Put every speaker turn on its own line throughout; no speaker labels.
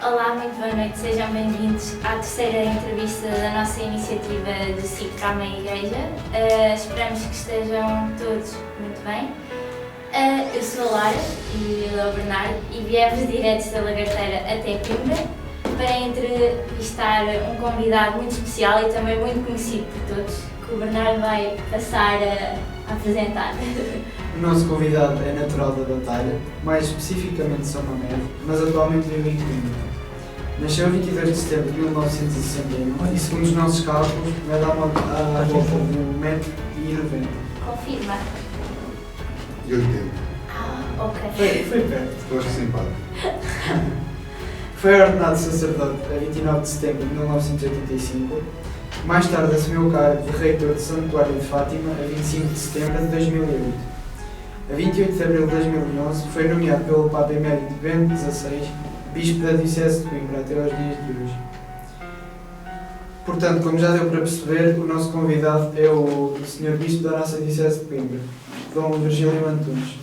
Olá, muito boa noite, sejam bem-vindos à terceira entrevista da nossa iniciativa do SIC para a Meia Igreja. Esperamos que estejam todos muito bem. Eu sou a Lara e ele é o Bernardo e viemos diretos da Lagarteira até Coimbra para entrevistar um convidado muito especial e também muito conhecido por todos, que o Bernardo vai passar a apresentar.
O nosso convidado é natural da Batalha, mais especificamente de São Mamede, mas atualmente vive em Coimbra. Nasceu a 22 de setembro de 1961 e, segundo os nossos cálculos, vai dar uma volta de 1,90 m.
Confirma.
E 80.
Ok.
Foi perto.
Gosto simpático.
Foi ordenado sacerdote a 29 de setembro de 1985. Mais tarde assumiu o cargo de reitor de Santuário de Fátima a 25 de setembro de 2008. A 28 de abril de 2011 foi nomeado pelo Papa Emérito Bento XVI Bispo da Diocese de Coimbra até aos dias de hoje. Portanto, como já deu para perceber, o nosso convidado é o Sr. Bispo da nossa Diocese de Coimbra, Dom Virgílio Antunes.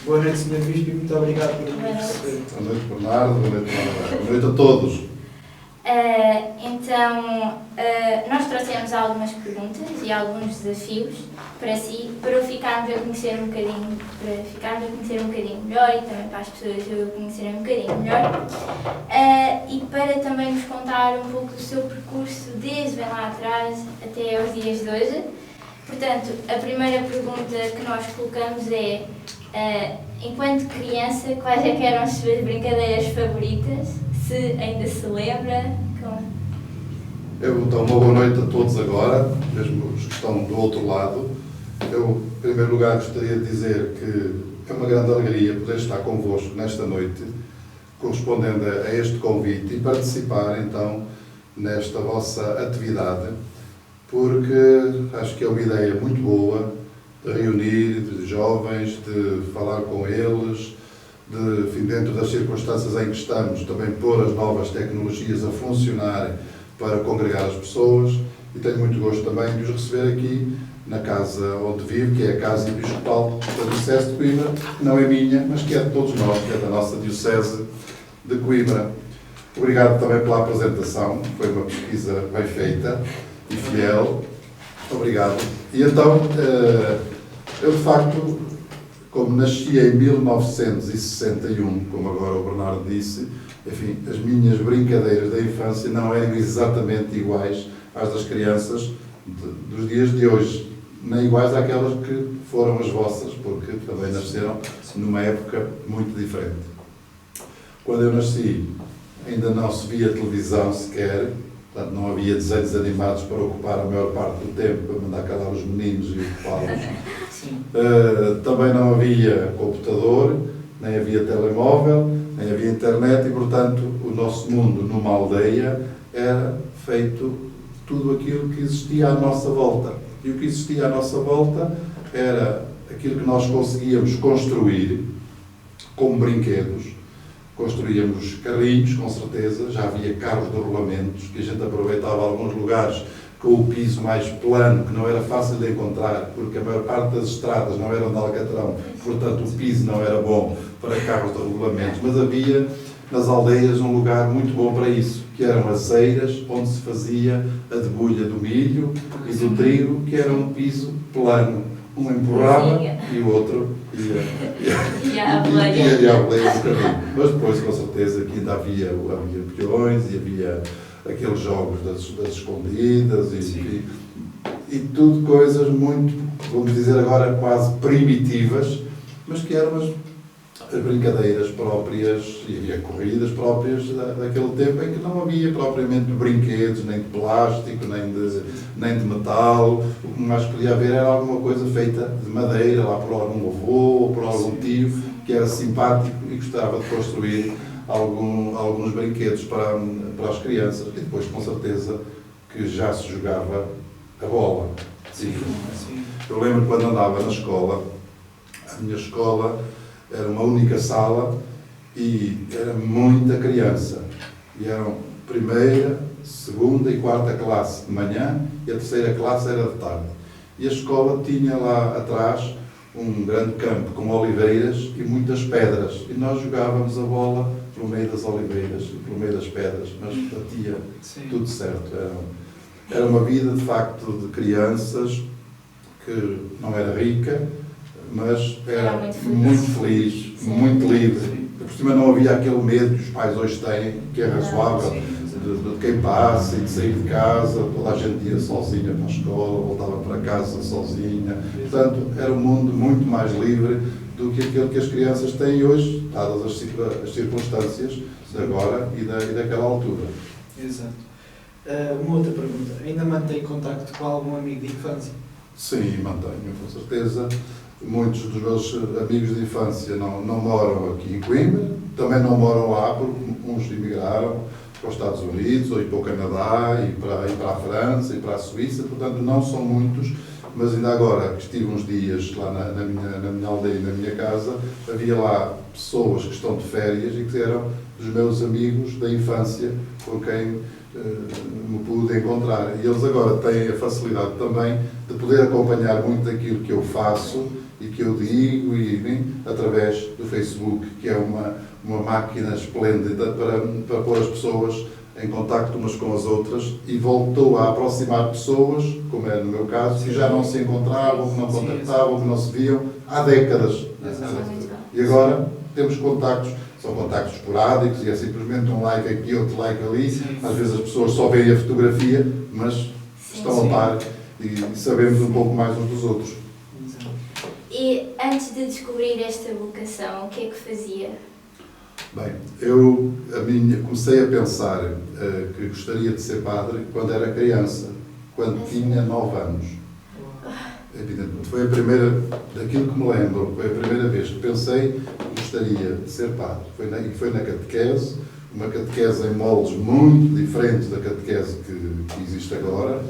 Boa noite, Sr. Bispo, e muito obrigado por nos receber.
Boa noite, Bernardo. Boa noite, Lara. Boa noite a todos.
Nós trouxemos algumas perguntas e alguns desafios para si, para ficarmos a conhecer um bocadinho, melhor e também para as pessoas o conhecerem um bocadinho melhor, e para também nos contar um pouco do seu percurso desde bem lá atrás até aos dias de hoje. Portanto, a primeira pergunta que nós colocamos é, enquanto criança, quais é que eram as suas brincadeiras favoritas? Se ainda se lembra.
Eu dou uma boa noite a todos agora, mesmo os que estão do outro lado. Eu, em primeiro lugar, gostaria de dizer que é uma grande alegria poder estar convosco nesta noite, correspondendo a este convite e participar, então, nesta vossa atividade, porque acho que é uma ideia muito boa de reunir de jovens, de falar com eles, de, enfim, dentro das circunstâncias em que estamos, também pôr as novas tecnologias a funcionarem para congregar as pessoas, e tenho muito gosto também de os receber aqui na casa onde vivo, que é a Casa Episcopal da Diocese de Coimbra, que não é minha, mas que é de todos nós, que é da nossa Diocese de Coimbra. Obrigado também pela apresentação, foi uma pesquisa bem feita e fiel. Obrigado. E então, eu de facto, como nasci em 1961, como agora o Bernardo disse, enfim, as minhas brincadeiras da infância não eram exatamente iguais às das crianças dos dias de hoje, nem iguais àquelas que foram as vossas, porque também nasceram numa época muito diferente. Quando eu nasci, ainda não se via televisão sequer, portanto não havia desenhos animados para ocupar a maior parte do tempo, para mandar calar os meninos e ocupá-los. Também não havia computador, nem havia telemóvel, nem havia internet e, portanto, o nosso mundo numa aldeia era feito tudo aquilo que existia à nossa volta. E o que existia à nossa volta era aquilo que nós conseguíamos construir como brinquedos. Construíamos carrinhos, com certeza, já havia carros de rolamentos, que a gente aproveitava alguns lugares com o piso mais plano, que não era fácil de encontrar, porque a maior parte das estradas não eram de alcatrão, portanto o piso não era bom para carros de rolamentos, mas havia nas aldeias um lugar muito bom para isso, que eram as eiras, onde se fazia a debulha do milho e do trigo, que era um piso plano. Um empurrava e o outro ia à boleia do caminho. Mas depois, com certeza, que ainda havia peões e havia aqueles jogos das escondidas e tudo coisas muito, vamos dizer agora, quase primitivas, mas que eram as brincadeiras próprias e havia corridas próprias daquele tempo em que não havia propriamente brinquedos, nem de plástico, nem de metal. O que mais podia haver era alguma coisa feita de madeira, lá por algum avô ou por algum tio, que era simpático e gostava de construir alguns brinquedos para as crianças. E depois, com certeza, que já se jogava a bola. Sim. Eu lembro quando andava na escola, a minha escola era uma única sala e era muita criança. E eram primeira, segunda e quarta classe de manhã e a terceira classe era de tarde. E a escola tinha lá atrás um grande campo com oliveiras e muitas pedras. E nós jogávamos a bola pelo meio das oliveiras, pelo meio das pedras, mas batia tudo certo. Era uma vida, de facto, de crianças que não era rica, mas era muito feliz, muito livre. Por cima não havia aquele medo que os pais hoje têm, que é razoável, de quem passa e de sair de casa. Toda a gente ia sozinha para a escola, voltava para casa sozinha. Portanto, era um mundo muito mais livre do que aquele que as crianças têm hoje, dadas as circunstâncias de agora e daquela altura.
Exato. Uma outra pergunta. Ainda mantém contacto com algum amigo de infância?
Sim, mantenho, com certeza. Muitos dos meus amigos de infância não moram aqui em Coimbra, também não moram lá, porque uns emigraram para os Estados Unidos, ou ir para o Canadá, e para a França, e para a Suíça, portanto não são muitos, mas ainda agora que estive uns dias lá na minha aldeia, na minha casa, havia lá pessoas que estão de férias e que eram dos meus amigos da infância, com quem me pude encontrar. E eles agora têm a facilidade também de poder acompanhar muito daquilo que eu faço e que eu digo, através do Facebook, que é uma máquina esplêndida para pôr as pessoas em contacto umas com as outras, e voltou a aproximar pessoas, como é no meu caso, que já não se encontravam, que não contactavam, que não se viam há décadas. E agora temos contactos. São contactos esporádicos e é simplesmente um like aqui, outro like ali. Às vezes as pessoas só veem a fotografia, mas estão a par e sabemos um pouco mais uns dos outros.
E antes de descobrir esta vocação, o que é que fazia?
Bem, comecei a pensar que gostaria de ser padre quando era criança, quando tinha 9 anos. Evidentemente, foi a primeira, daquilo que me lembro, foi a primeira vez que pensei que gostaria de ser padre. Foi na catequese, uma catequese em moldes muito diferentes da catequese que existe agora,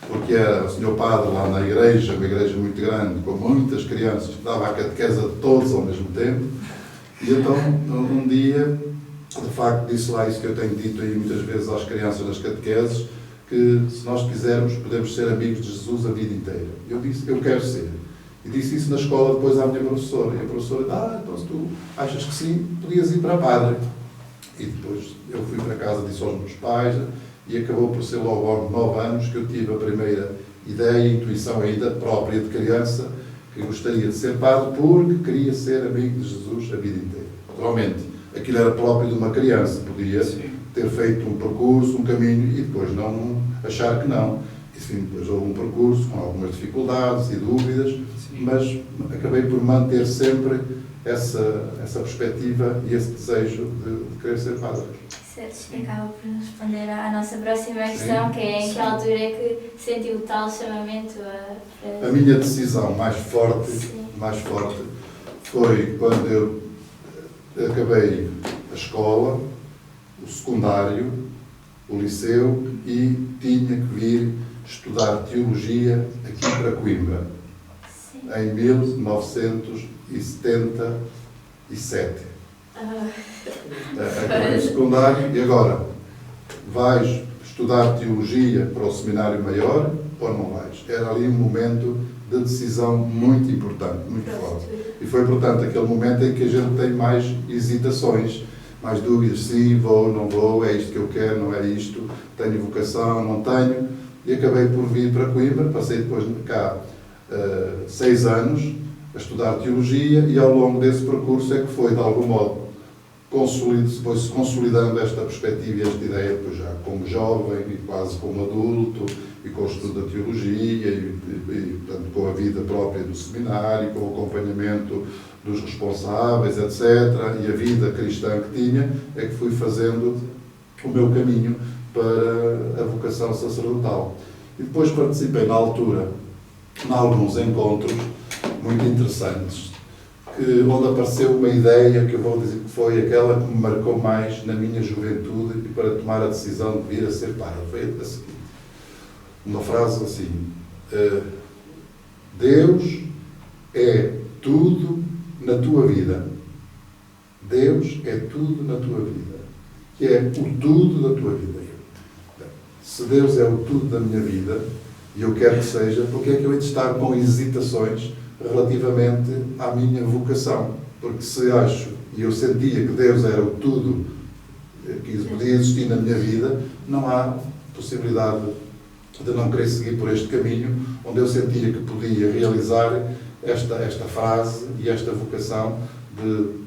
porque era o senhor padre lá na igreja, uma igreja muito grande, com muitas crianças, que dava a catequese a todos ao mesmo tempo. E então, um dia, de facto, disse lá isso que eu tenho dito aí muitas vezes às crianças nas catequeses, que se nós quisermos, podemos ser amigos de Jesus a vida inteira. Eu disse, eu quero ser. E disse isso na escola depois à minha professora. E a professora, então se tu achas que sim, podias ir para padre. E depois eu fui para casa, disse aos meus pais, e acabou por ser logo aos 9 anos que eu tive a primeira ideia e intuição ainda própria de criança, que gostaria de ser padre porque queria ser amigo de Jesus a vida inteira. Realmente, aquilo era próprio de uma criança, podia ter feito um percurso, um caminho, e depois não achar que não. Enfim, depois houve um percurso com algumas dificuldades e dúvidas, mas acabei por manter sempre essa perspectiva e esse desejo de querer ser padre.
Certo, acaba por responder à nossa próxima questão, que é em que altura é que sentiu tal chamamento a...
A minha decisão mais forte foi quando eu acabei a escola, o secundário, o liceu, e tinha que vir estudar teologia aqui para Coimbra, em 1977. Acabei o secundário e agora vais estudar teologia para o seminário maior ou não vais? Era ali um momento de decisão muito importante, muito forte. E foi, portanto, aquele momento em que a gente tem mais hesitações, mais dúvidas, sim, vou, não vou, é isto que eu quero, não é isto, tenho vocação, não tenho. E acabei por vir para Coimbra, passei depois cá 6 anos a estudar teologia, e ao longo desse percurso é que foi, de algum modo, foi-se consolidando esta perspectiva e esta ideia, depois já como jovem e quase como adulto, e com o estudo da teologia, e portanto, com a vida própria do seminário, com o acompanhamento dos responsáveis, etc., e a vida cristã que tinha, é que fui fazendo o meu caminho para a vocação sacerdotal. E depois participei na altura em alguns encontros muito interessantes, onde apareceu uma ideia que eu vou dizer que foi aquela que me marcou mais na minha juventude e para tomar a decisão de vir a ser padre. Foi a seguinte, uma frase assim: Deus é tudo na tua vida. Deus é tudo na tua vida. Que é o tudo da tua vida. Se Deus é o tudo da minha vida, e eu quero que seja, porque é que eu hei de estar com hesitações relativamente à minha vocação? Porque se acho, e eu sentia que Deus era o tudo podia existir na minha vida, não há possibilidade de não querer seguir por este caminho, onde eu sentia que podia realizar esta frase e esta vocação de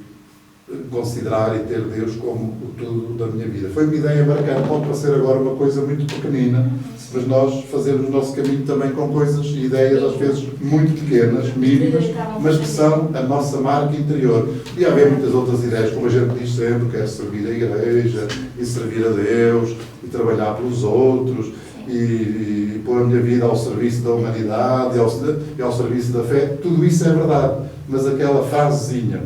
considerar e ter Deus como o tudo da minha vida. Foi uma ideia marcante, pode parecer agora uma coisa muito pequenina, mas nós fazemos o nosso caminho também com coisas e ideias às vezes muito pequenas, mínimas, mas que são a nossa marca interior. E há muitas outras ideias, como a gente diz sempre, que é servir a igreja, e servir a Deus, e trabalhar pelos outros, e pôr a minha vida ao serviço da humanidade, e ao serviço da fé. Tudo isso é verdade, mas aquela frasezinha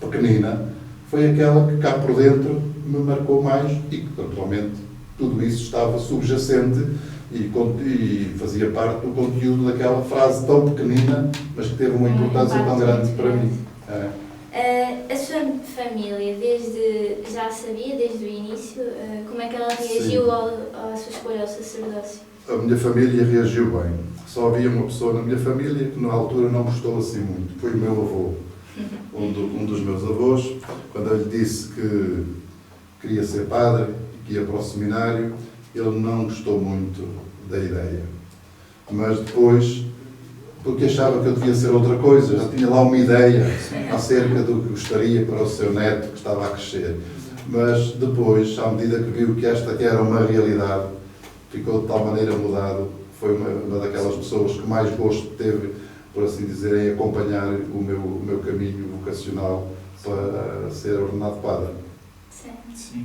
pequenina foi aquela que cá por dentro me marcou mais e que, naturalmente, tudo isso estava subjacente e fazia parte do conteúdo daquela frase tão pequenina, mas que teve uma importância tão grande para mim.
A sua família, já sabia desde o início como é que ela reagiu à sua escolha ao sacerdócio?
A minha família reagiu bem. Só havia uma pessoa na minha família que na altura não gostou assim muito. Foi o meu avô. Um dos meus avós, quando eu lhe disse que queria ser padre e que ia para o seminário, ele não gostou muito da ideia. Mas depois, porque achava que eu devia ser outra coisa, já tinha lá uma ideia acerca do que gostaria para o seu neto que estava a crescer. Mas depois, à medida que viu que esta era uma realidade, ficou de tal maneira mudado, foi uma daquelas pessoas que mais gosto teve, por assim dizer, em acompanhar o meu caminho vocacional para ser ordenado padre.
Sim.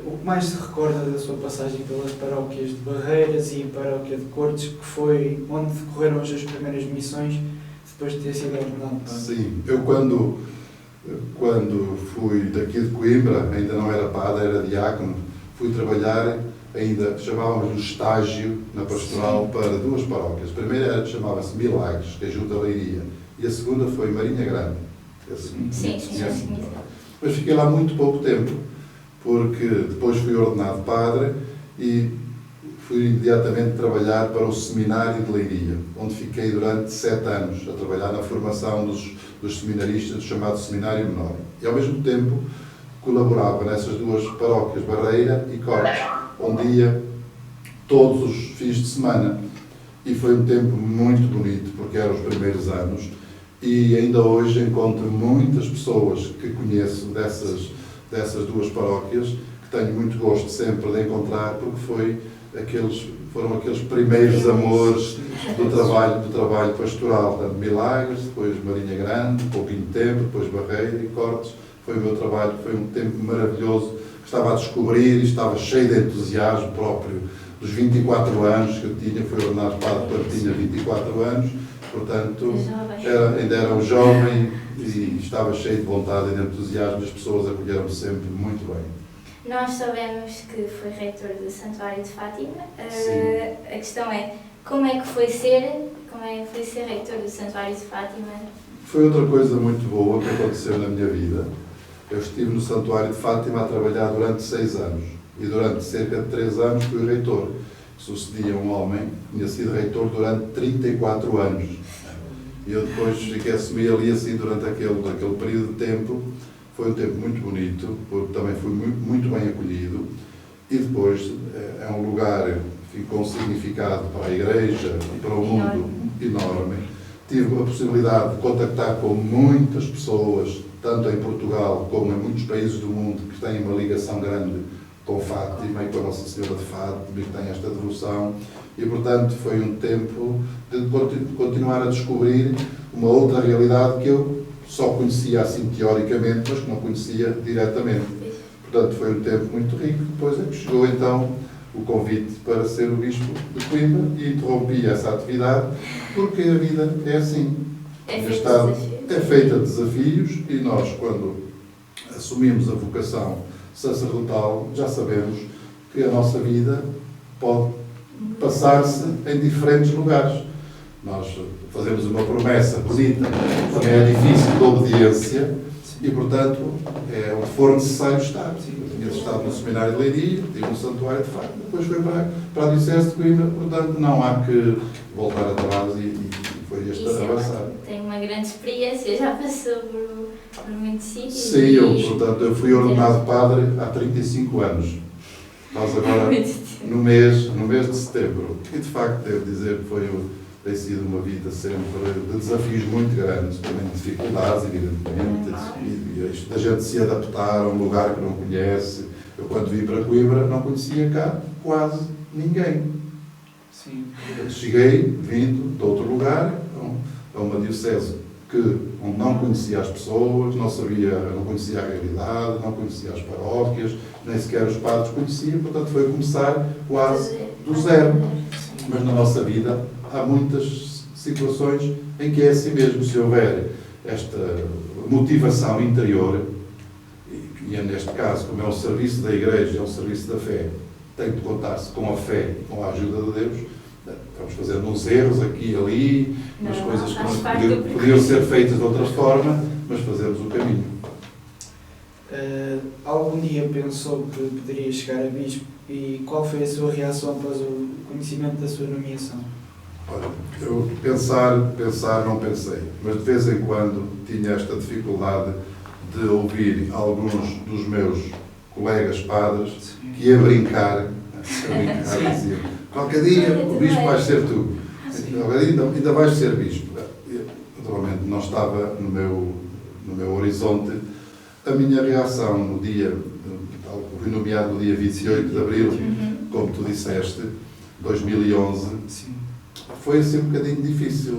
O que mais se recorda da sua passagem pelas paróquias de Barreiras e paróquia de Cortes, que foi onde decorreram as suas primeiras missões depois de ter sido ordenado padre?
Sim, eu quando fui daqui de Coimbra, ainda não era padre, era diácono, fui trabalhar, ainda chamávamos de estágio na pastoral para duas paróquias. A primeira chamava-se Milagres, que é junto à Leiria, e a segunda foi Marinha Grande.
Sim.
Mas fiquei lá muito pouco tempo, porque depois fui ordenado padre e fui imediatamente trabalhar para o seminário de Leiria, onde fiquei durante 7 anos a trabalhar na formação dos seminaristas do chamado Seminário Menor. E ao mesmo tempo colaborava nessas duas paróquias, Barreira e Cortes, onde ia todos os fins de semana. E foi um tempo muito bonito, porque eram os primeiros anos, e ainda hoje encontro muitas pessoas que conheço dessas duas paróquias, que tenho muito gosto sempre de encontrar, porque foram aqueles primeiros amores do trabalho pastoral, tanto Milagres, depois Marinha Grande, um pouquinho de tempo, depois Barreira e Cortes. Foi o meu trabalho, foi um tempo maravilhoso, que estava a descobrir e estava cheio de entusiasmo próprio. Dos 24 anos que eu tinha, fui ordenado padre quando tinha 24 anos, portanto, ainda era um jovem e estava cheio de vontade e de entusiasmo, as pessoas acolheram-me sempre muito bem.
Nós sabemos que foi reitor do Santuário de Fátima. A questão é, como é que foi ser reitor do Santuário de Fátima?
Foi outra coisa muito boa que aconteceu na minha vida. Eu estive no Santuário de Fátima a trabalhar durante 6 anos e durante cerca de 3 anos fui reitor. Sucedia um homem que tinha sido reitor durante 34 anos. E eu depois fiquei a assumir ali assim durante aquele período de tempo. Foi um tempo muito bonito, porque também fui muito bem acolhido. E depois é um lugar com um significado para a Igreja e para o mundo enorme. Tive a possibilidade de contactar com muitas pessoas, tanto em Portugal como em muitos países do mundo, que têm uma ligação grande com Fátima e com a Nossa Senhora de Fátima, que tem esta devoção. E, portanto, foi um tempo de continuar a descobrir uma outra realidade que eu só conhecia assim teoricamente, mas que não conhecia diretamente. Portanto, foi um tempo muito rico. Depois é que chegou, então, o convite para ser o Bispo de Coimbra e interrompi essa atividade, porque a vida é assim. É feita de desafios e nós, quando assumimos a vocação sacerdotal, já sabemos que a nossa vida pode passar-se em diferentes lugares. Nós fazemos uma promessa bonita, também é difícil de obediência e, portanto, é onde for necessário estar. Eu tinha estado no Seminário de Leiria, tive no Santuário de Fátima, depois fui para a Diocese de Coimbra, portanto, não há que voltar atrás e foi este
Isso é
avançar.
ótimo. Tem uma grande experiência, já passou por muitos sítios.
Sim, eu fui ordenado padre há 35 anos. Nós agora, no mês de setembro. E de facto, devo dizer que tem sido uma vida sempre de desafios muito grandes, também de dificuldades, evidentemente, e isto da gente se adaptar a um lugar que não conhece. Eu, quando vim para Coimbra, não conhecia cá quase ninguém.
Sim.
Cheguei, vindo de outro lugar, a uma diocese onde não conhecia as pessoas, não conhecia a realidade, não conhecia as paróquias, nem sequer os padres conhecia, portanto foi começar quase do zero. Mas na nossa vida há muitas situações em que é assim mesmo. Se houver esta motivação interior, e é neste caso, como é um serviço da Igreja, é um serviço da fé, tem de contar-se com a fé e com a ajuda de Deus. Vamos fazendo uns erros aqui e ali, umas coisas que podiam ser feitas de outra forma, mas fazemos o caminho.
Algum dia pensou que poderia chegar a bispo e qual foi a sua reação após o conhecimento da sua nomeação?
Olha, eu pensar não pensei, mas de vez em quando tinha esta dificuldade de ouvir alguns dos meus colegas padres que ia brincar diziam, qualquer dia o bispo vais ser tu, ainda vais ser bispo. Naturalmente não estava no meu horizonte. A minha reação no dia, fui nomeado no dia 28 de abril, como tu disseste, 2011, foi assim um bocadinho difícil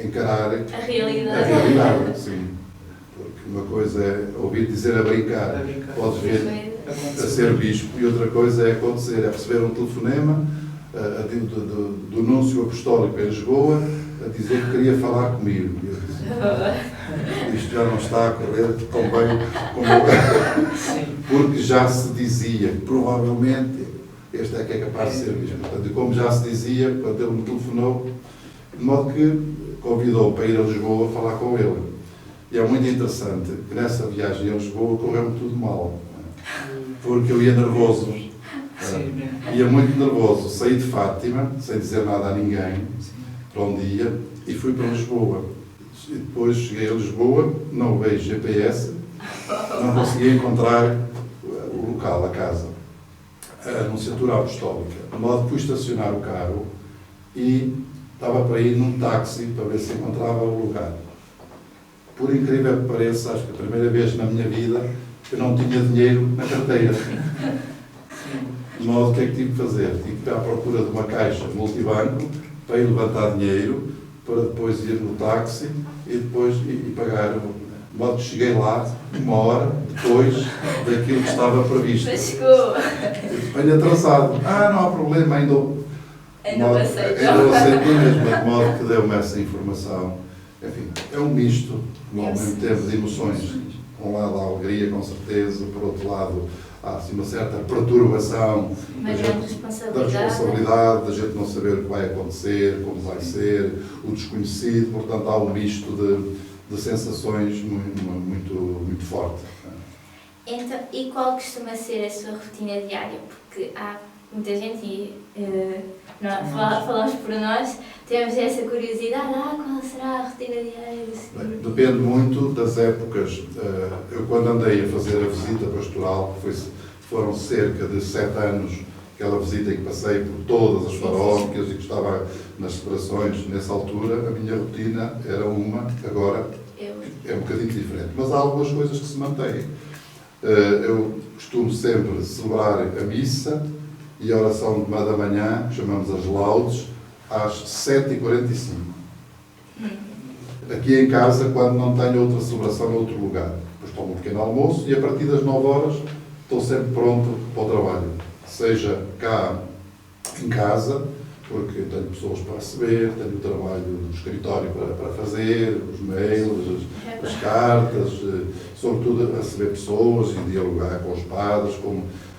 encarar
a realidade.
Sim. Porque uma coisa é ouvir dizer a brincar, podes ver a ser bispo, e outra coisa é acontecer, é receber um telefonema do Núncio Apostólico em Lisboa a dizer que queria falar comigo. E eu disse, isto já não está a correr tão bem como porque já se dizia que provavelmente este é que é capaz de ser bispo. Portanto, como já se dizia, quando ele me telefonou, de modo que convidou para ir a Lisboa falar com ele. E é muito interessante que nessa viagem a Lisboa correu-me tudo mal. Porque eu ia nervoso. Ia muito nervoso. Saí de Fátima, sem dizer nada a ninguém, para um dia, e fui para Lisboa. E depois cheguei a Lisboa, não vejo GPS, não consegui encontrar o local, a casa. A Anunciatura Apostólica. De modo que fui estacionar o carro e estava para ir num táxi para ver se encontrava o lugar. Por incrível que pareça, acho que a primeira vez na minha vida eu não tinha dinheiro na carteira. De modo, o que é que tive que fazer? Tive que ir à procura de uma caixa multibanco para ir levantar dinheiro, para depois ir no táxi e depois pagar. De modo que cheguei lá 1 hora depois daquilo que estava previsto.
Mas chegou.
Venho atrasado. Não há problema, ainda aceito mesmo. De modo que deu-me essa informação. Enfim, é um misto, ao mesmo tempo, de emoções. Por um lado, a alegria, com certeza, por outro lado, há assim, uma certa perturbação da responsabilidade, da gente não saber o que vai acontecer, como vai ser, o desconhecido. Portanto, há um misto de sensações muito forte.
Então, e qual costuma ser a sua rotina diária? Porque há muita gente e falamos por nós, temos essa curiosidade, qual será a rotina diária do senhor?
Depende muito das épocas. Eu, quando andei a fazer a visita pastoral, foram cerca de 7 anos, aquela visita em que passei por todas as paróquias e que estava nas celebrações, nessa altura, a minha rotina era uma, agora é um bocadinho diferente. Mas há algumas coisas que se mantêm. Eu costumo sempre celebrar a missa e a oração de da manhã, que chamamos as laudes, às 7h45. Aqui em casa, quando não tenho outra celebração em outro lugar. Depois tomo um pequeno almoço e a partir das 9 horas estou sempre pronto para o trabalho. Seja cá em casa, porque eu tenho pessoas para receber, tenho o trabalho do escritório para fazer, os mails, as cartas, sobretudo a receber pessoas e dialogar com os padres,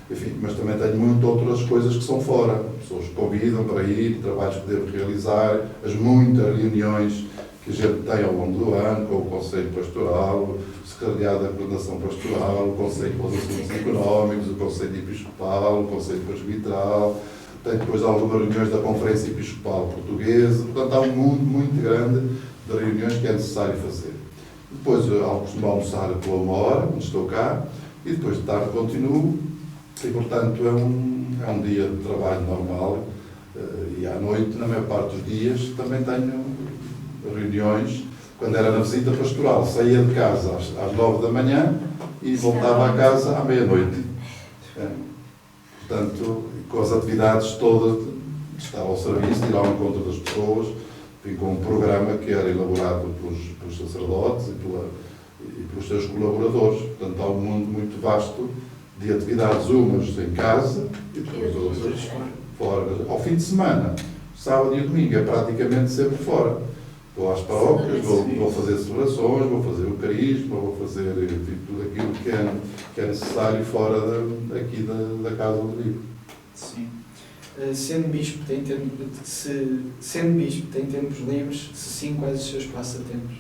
enfim, mas também tenho muitas outras coisas que são fora. Pessoas que convidam para ir, trabalhos que devo realizar, as muitas reuniões que a gente tem ao longo do ano, com o Conselho Pastoral, o Secretariado da Coordenação Pastoral, o Conselho para os Assuntos Económicos, o Conselho Episcopal, o Conselho Presbiteral, tem depois algumas reuniões da Conferência Episcopal Portuguesa, portanto há um mundo muito grande de reuniões que é necessário fazer. Depois costumo almoçar pela 1 hora, onde estou cá, e depois de tarde continuo, e portanto é um dia de trabalho normal, e à noite, na maior parte dos dias, também tenho reuniões. Quando era na visita pastoral, saía de casa às 9 da manhã e voltava a casa à meia-noite. Portanto, com as atividades todas de estar ao serviço, de ir ao encontro das pessoas, enfim, com um programa que era elaborado pelos sacerdotes e pelos seus colaboradores. Portanto, há um mundo muito vasto de atividades, umas em casa e depois outras fora. Ao fim de semana, sábado e domingo, é praticamente sempre fora. Vou às paróquias, vou fazer celebrações, vou fazer o carisma, vou fazer, enfim, tudo aquilo que é necessário fora aqui da casa onde vivo.
Sim. Sendo bispo, tem tempos livres? Se sim, quais os seus passatempos?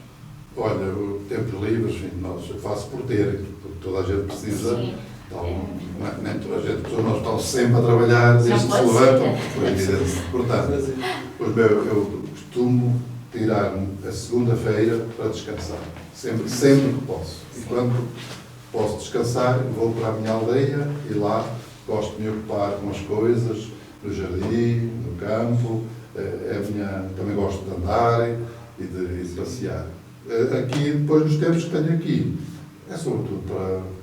Olha, tempos livres, enfim, eu faço por ter, porque toda a gente precisa. Nem toda a gente, nós estamos sempre a trabalhar desde que se levantam, por evidente. Portanto, eu costumo tirar a segunda-feira para descansar, sempre que posso. E quando posso descansar, vou para a minha aldeia e lá gosto de me ocupar com as coisas, no jardim, no campo, também gosto de andar e de passear. Aqui, depois dos tempos que tenho aqui, é sobretudo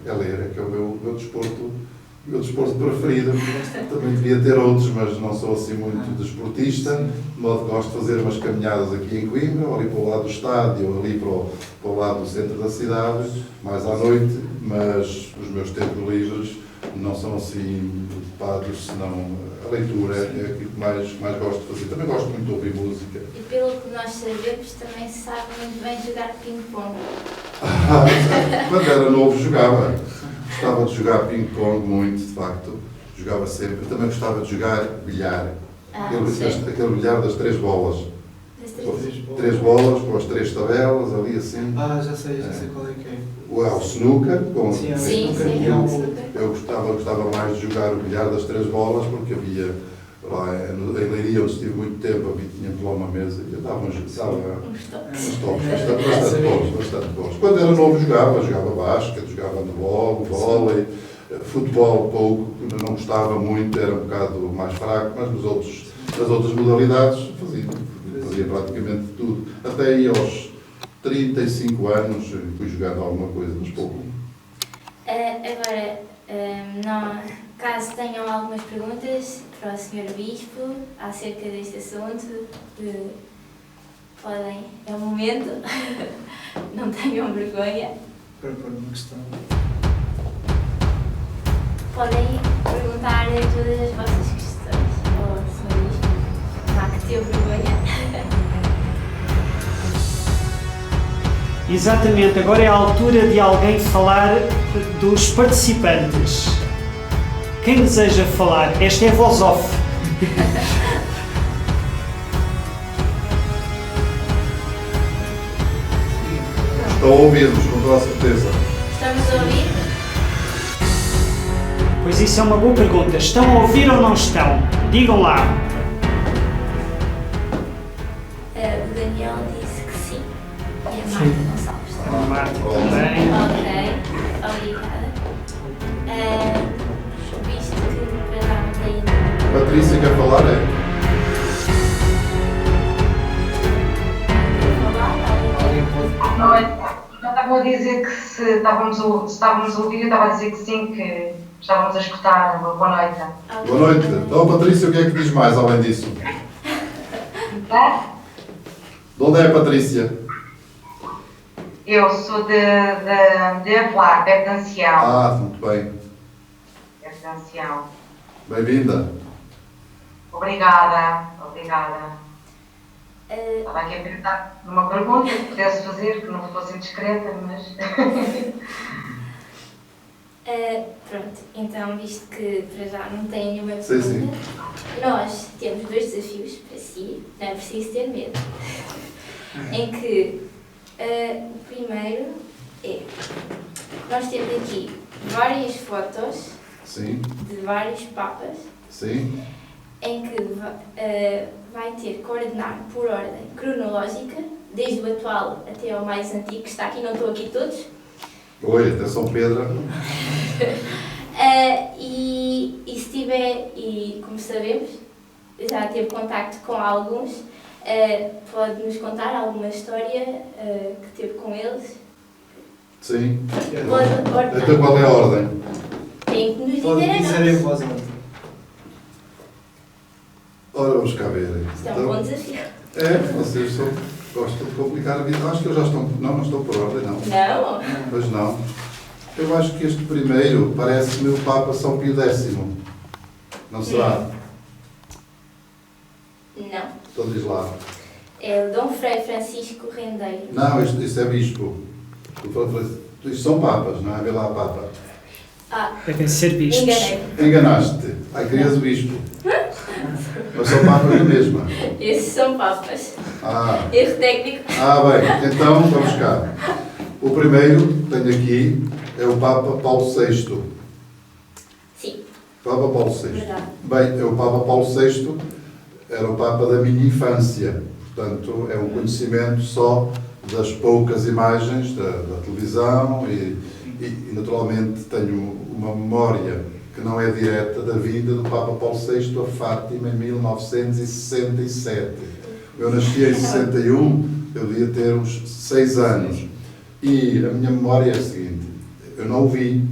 para ler, que é o meu desporto preferido. Também devia ter outros, mas não sou assim muito desportista, de modo que gosto de fazer umas caminhadas aqui em Coimbra, ou ali para o lado do estádio, ou ali para o lado do centro da cidade, mais à noite, mas os meus tempos livres não são assim ocupados, senão a leitura é aquilo que mais gosto de fazer. Também gosto muito de ouvir música.
E pelo que nós sabemos, também se sabe muito bem jogar ping-pong.
Quando era novo jogava. Gostava de jogar ping-pong muito, de facto. Jogava sempre. Também gostava de jogar bilhar. Aquele bilhar das 3 bolas. Três bolas com as 3 tabelas, ali assim.
Já sei qual é que é.
O snooker.
Sim.
Eu gostava mais de jogar o bilhar das 3 bolas, porque havia lá em Leiria, onde estive muito tempo, tinha lá uma mesa e eu dava uns toques bastante bons. Quando era novo jogava basquete, jogava handball, vôlei, futebol pouco, não gostava muito, era um bocado mais fraco, mas nas outras modalidades fazia praticamente tudo. Até aí aos 35 anos fui jogando alguma coisa, mas pouco.
Agora, caso tenham algumas perguntas para o Sr. Bispo acerca deste assunto, podem, é o momento, não tenham vergonha.
Para pôr uma questão.
Podem perguntar todas as vossas questões ao Sr. Bispo, que teve vergonha.
Exatamente, agora é a altura de alguém falar dos participantes. Quem deseja falar? Esta é voz off.
Estão a ouvir-nos, com toda a certeza.
Estamos a ouvir?
Pois isso é uma boa pergunta. Estão a ouvir ou não estão? Digam lá.
O Daniel disse que sim. E a Marta Gonçalves também.
A Marta também.
Ok, obrigada. Visto que para lá não tem...
Patrícia quer falar, é?
Estavam a dizer que se estávamos a ouvir, eu estava a dizer que sim, que estávamos a escutar. Boa noite.
Boa noite. Então, Patrícia, o que é que diz mais além disso? De onde é a Patrícia?
Eu sou de Avelar, perto de Ancião.
Muito bem.
Perto de Ancião.
Bem-vinda.
Obrigada.
Uh,
Estava aqui a pensar numa pergunta que pudesse fazer, que não fosse indiscreta, mas...
Pronto, então, visto que para já não tem nenhuma
Sim,
pergunta,
sim.
nós temos 2 desafios para si, não é preciso ter medo. Em que o primeiro é, nós temos aqui várias fotos
Sim,
de vários papas
sim.
em que vai ter que ordenar por ordem cronológica, desde o atual até ao mais antigo, que está aqui, não estou aqui todos.
Oi, até São Pedro.
E se tiver, e como sabemos, já teve contacto com alguns, pode-nos contar alguma história que teve com eles?
Sim.
Pode ordenar.
Então qual é a ordem?
Tem que nos
Pode
dizer a
dizer em
nós.
voz alta.
Ora, vamos cá ver.
Isto é um bom desafio.
Vocês gostam de complicar a vida. Acho que eles já estão... Não estão por ordem, não.
Não?
Pois não. Eu acho que este primeiro parece-me o Papa São Pio X. Não será?
Não.
Então diz lá.
É o Dom Frei Francisco Rendeiro.
Não, isto é bispo. Isto são papas, não é? Vê lá a papa.
Devem ser bispos.
Enganei.
Enganaste-te. Ai, querias o bispo. Mas são papas da mesma.
Esses são papas. Erro técnico.
Bem. Então, vamos cá. O primeiro, tenho aqui, é o Papa Paulo VI.
Sim.
Papa Paulo VI.
Verdade.
Bem, o Papa Paulo VI era o Papa da minha infância. Portanto, é um conhecimento só das poucas imagens da televisão e naturalmente tenho uma memória que não é direta da vinda do Papa Paulo VI a Fátima em 1967. Eu nasci em 61, eu devia ter uns 6 anos. E a minha memória é a seguinte: eu não o vi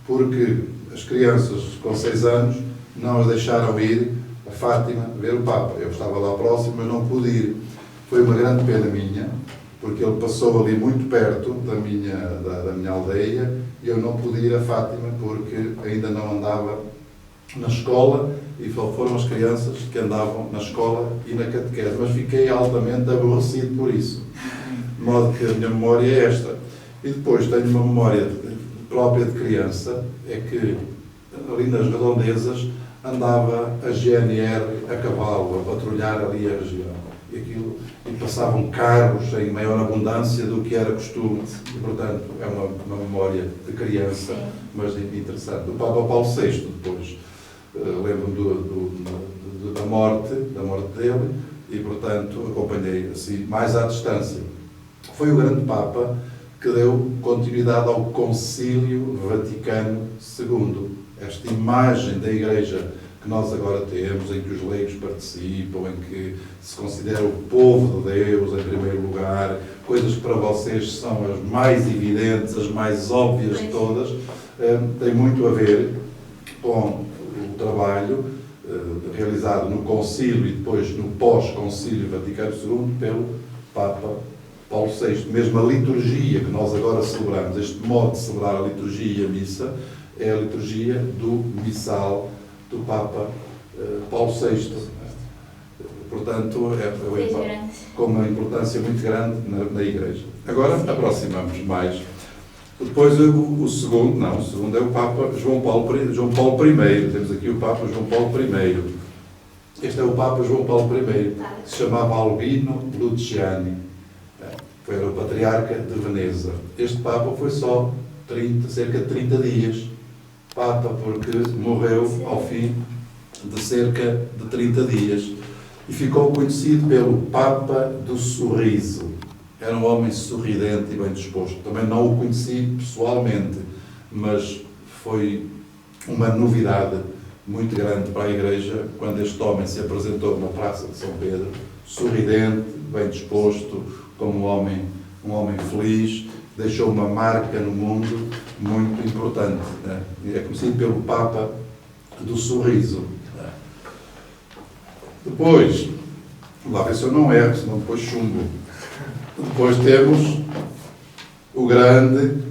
porque as crianças com 6 anos não as deixaram ir a Fátima ver o Papa. Eu estava lá próximo, mas não pude ir. Foi uma grande pena minha, porque ele passou ali muito perto da minha aldeia e eu não pude ir a Fátima porque ainda não andava na escola e foram as crianças que andavam na escola e na catequese, mas fiquei altamente aborrecido por isso. De modo que a minha memória é esta. E depois tenho uma memória própria de criança, é que ali nas redondezas andava a GNR a cavalo, a patrulhar ali a região. E passavam carros em maior abundância do que era costume. E, portanto, é uma memória de criança,
Sim.
mas interessante. Do Papa Paulo VI, depois, lembro-me da morte dele, e, portanto, acompanhei assim, mais à distância. Foi o grande Papa que deu continuidade ao Concílio Vaticano II. Esta imagem da Igreja que nós agora temos, em que os leigos participam, em que se considera o povo de Deus em primeiro lugar, coisas que para vocês são as mais evidentes, as mais óbvias de todas, tem muito a ver com o trabalho realizado no Concílio e depois no pós-Concílio Vaticano II pelo Papa Paulo VI. Mesmo a liturgia que nós agora celebramos, este modo de celebrar a liturgia e a missa, é a liturgia do missal do Papa Paulo VI. Portanto, com uma importância muito grande na Igreja. Agora, aproximamos mais. Depois, o segundo é o Papa João Paulo I. Temos aqui o Papa João Paulo I. Este é o Papa João Paulo I, que se chamava Albino Luciani. Foi o patriarca de Veneza. Este Papa foi só cerca de 30 dias. Papa, porque morreu ao fim de cerca de 30 dias e ficou conhecido pelo Papa do Sorriso. Era um homem sorridente e bem disposto. Também não o conheci pessoalmente, mas foi uma novidade muito grande para a Igreja quando este homem se apresentou na Praça de São Pedro, sorridente, bem disposto, como um homem feliz. Deixou uma marca no mundo muito importante. Né? É conhecido pelo Papa do Sorriso. Depois, lá ver se eu não erro, senão depois chumbo. Depois temos o grande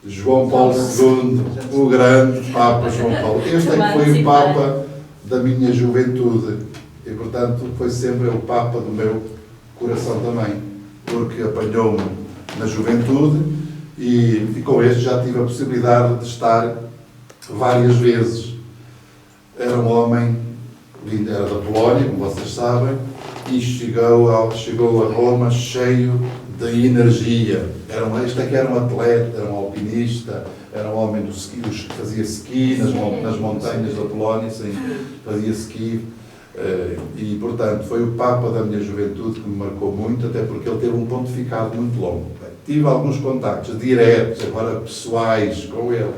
João Paulo II, o grande Papa João Paulo. Este é que foi o Papa da minha juventude e, portanto, foi sempre o Papa do meu coração também, porque apanhou-me na juventude e com este já tive a possibilidade de estar várias vezes. Era um homem, era da Polónia, como vocês sabem, e chegou a Roma cheio de energia. Este aqui era um atleta, era um alpinista, era um homem do ski, fazia ski nas montanhas da Polónia, sim, fazia ski. E, portanto, foi o Papa da minha juventude que me marcou muito, até porque ele teve um pontificado muito longo. Tive alguns contactos diretos, agora pessoais, com ele.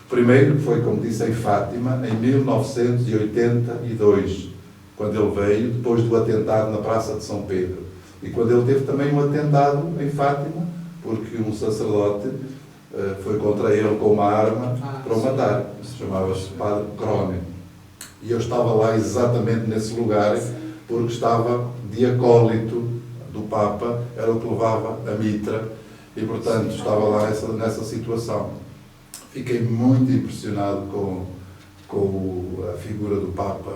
O primeiro foi, como disse, em Fátima, em 1982, quando ele veio, depois do atentado na Praça de São Pedro. E quando ele teve também um atentado em Fátima, porque um sacerdote foi contra ele com uma arma para o matar. Chamava-se Padre Crónio. E eu estava lá exatamente nesse lugar, porque estava de acólito do Papa, era o que levava a mitra, e portanto estava lá nessa situação. Fiquei muito impressionado com a figura do Papa,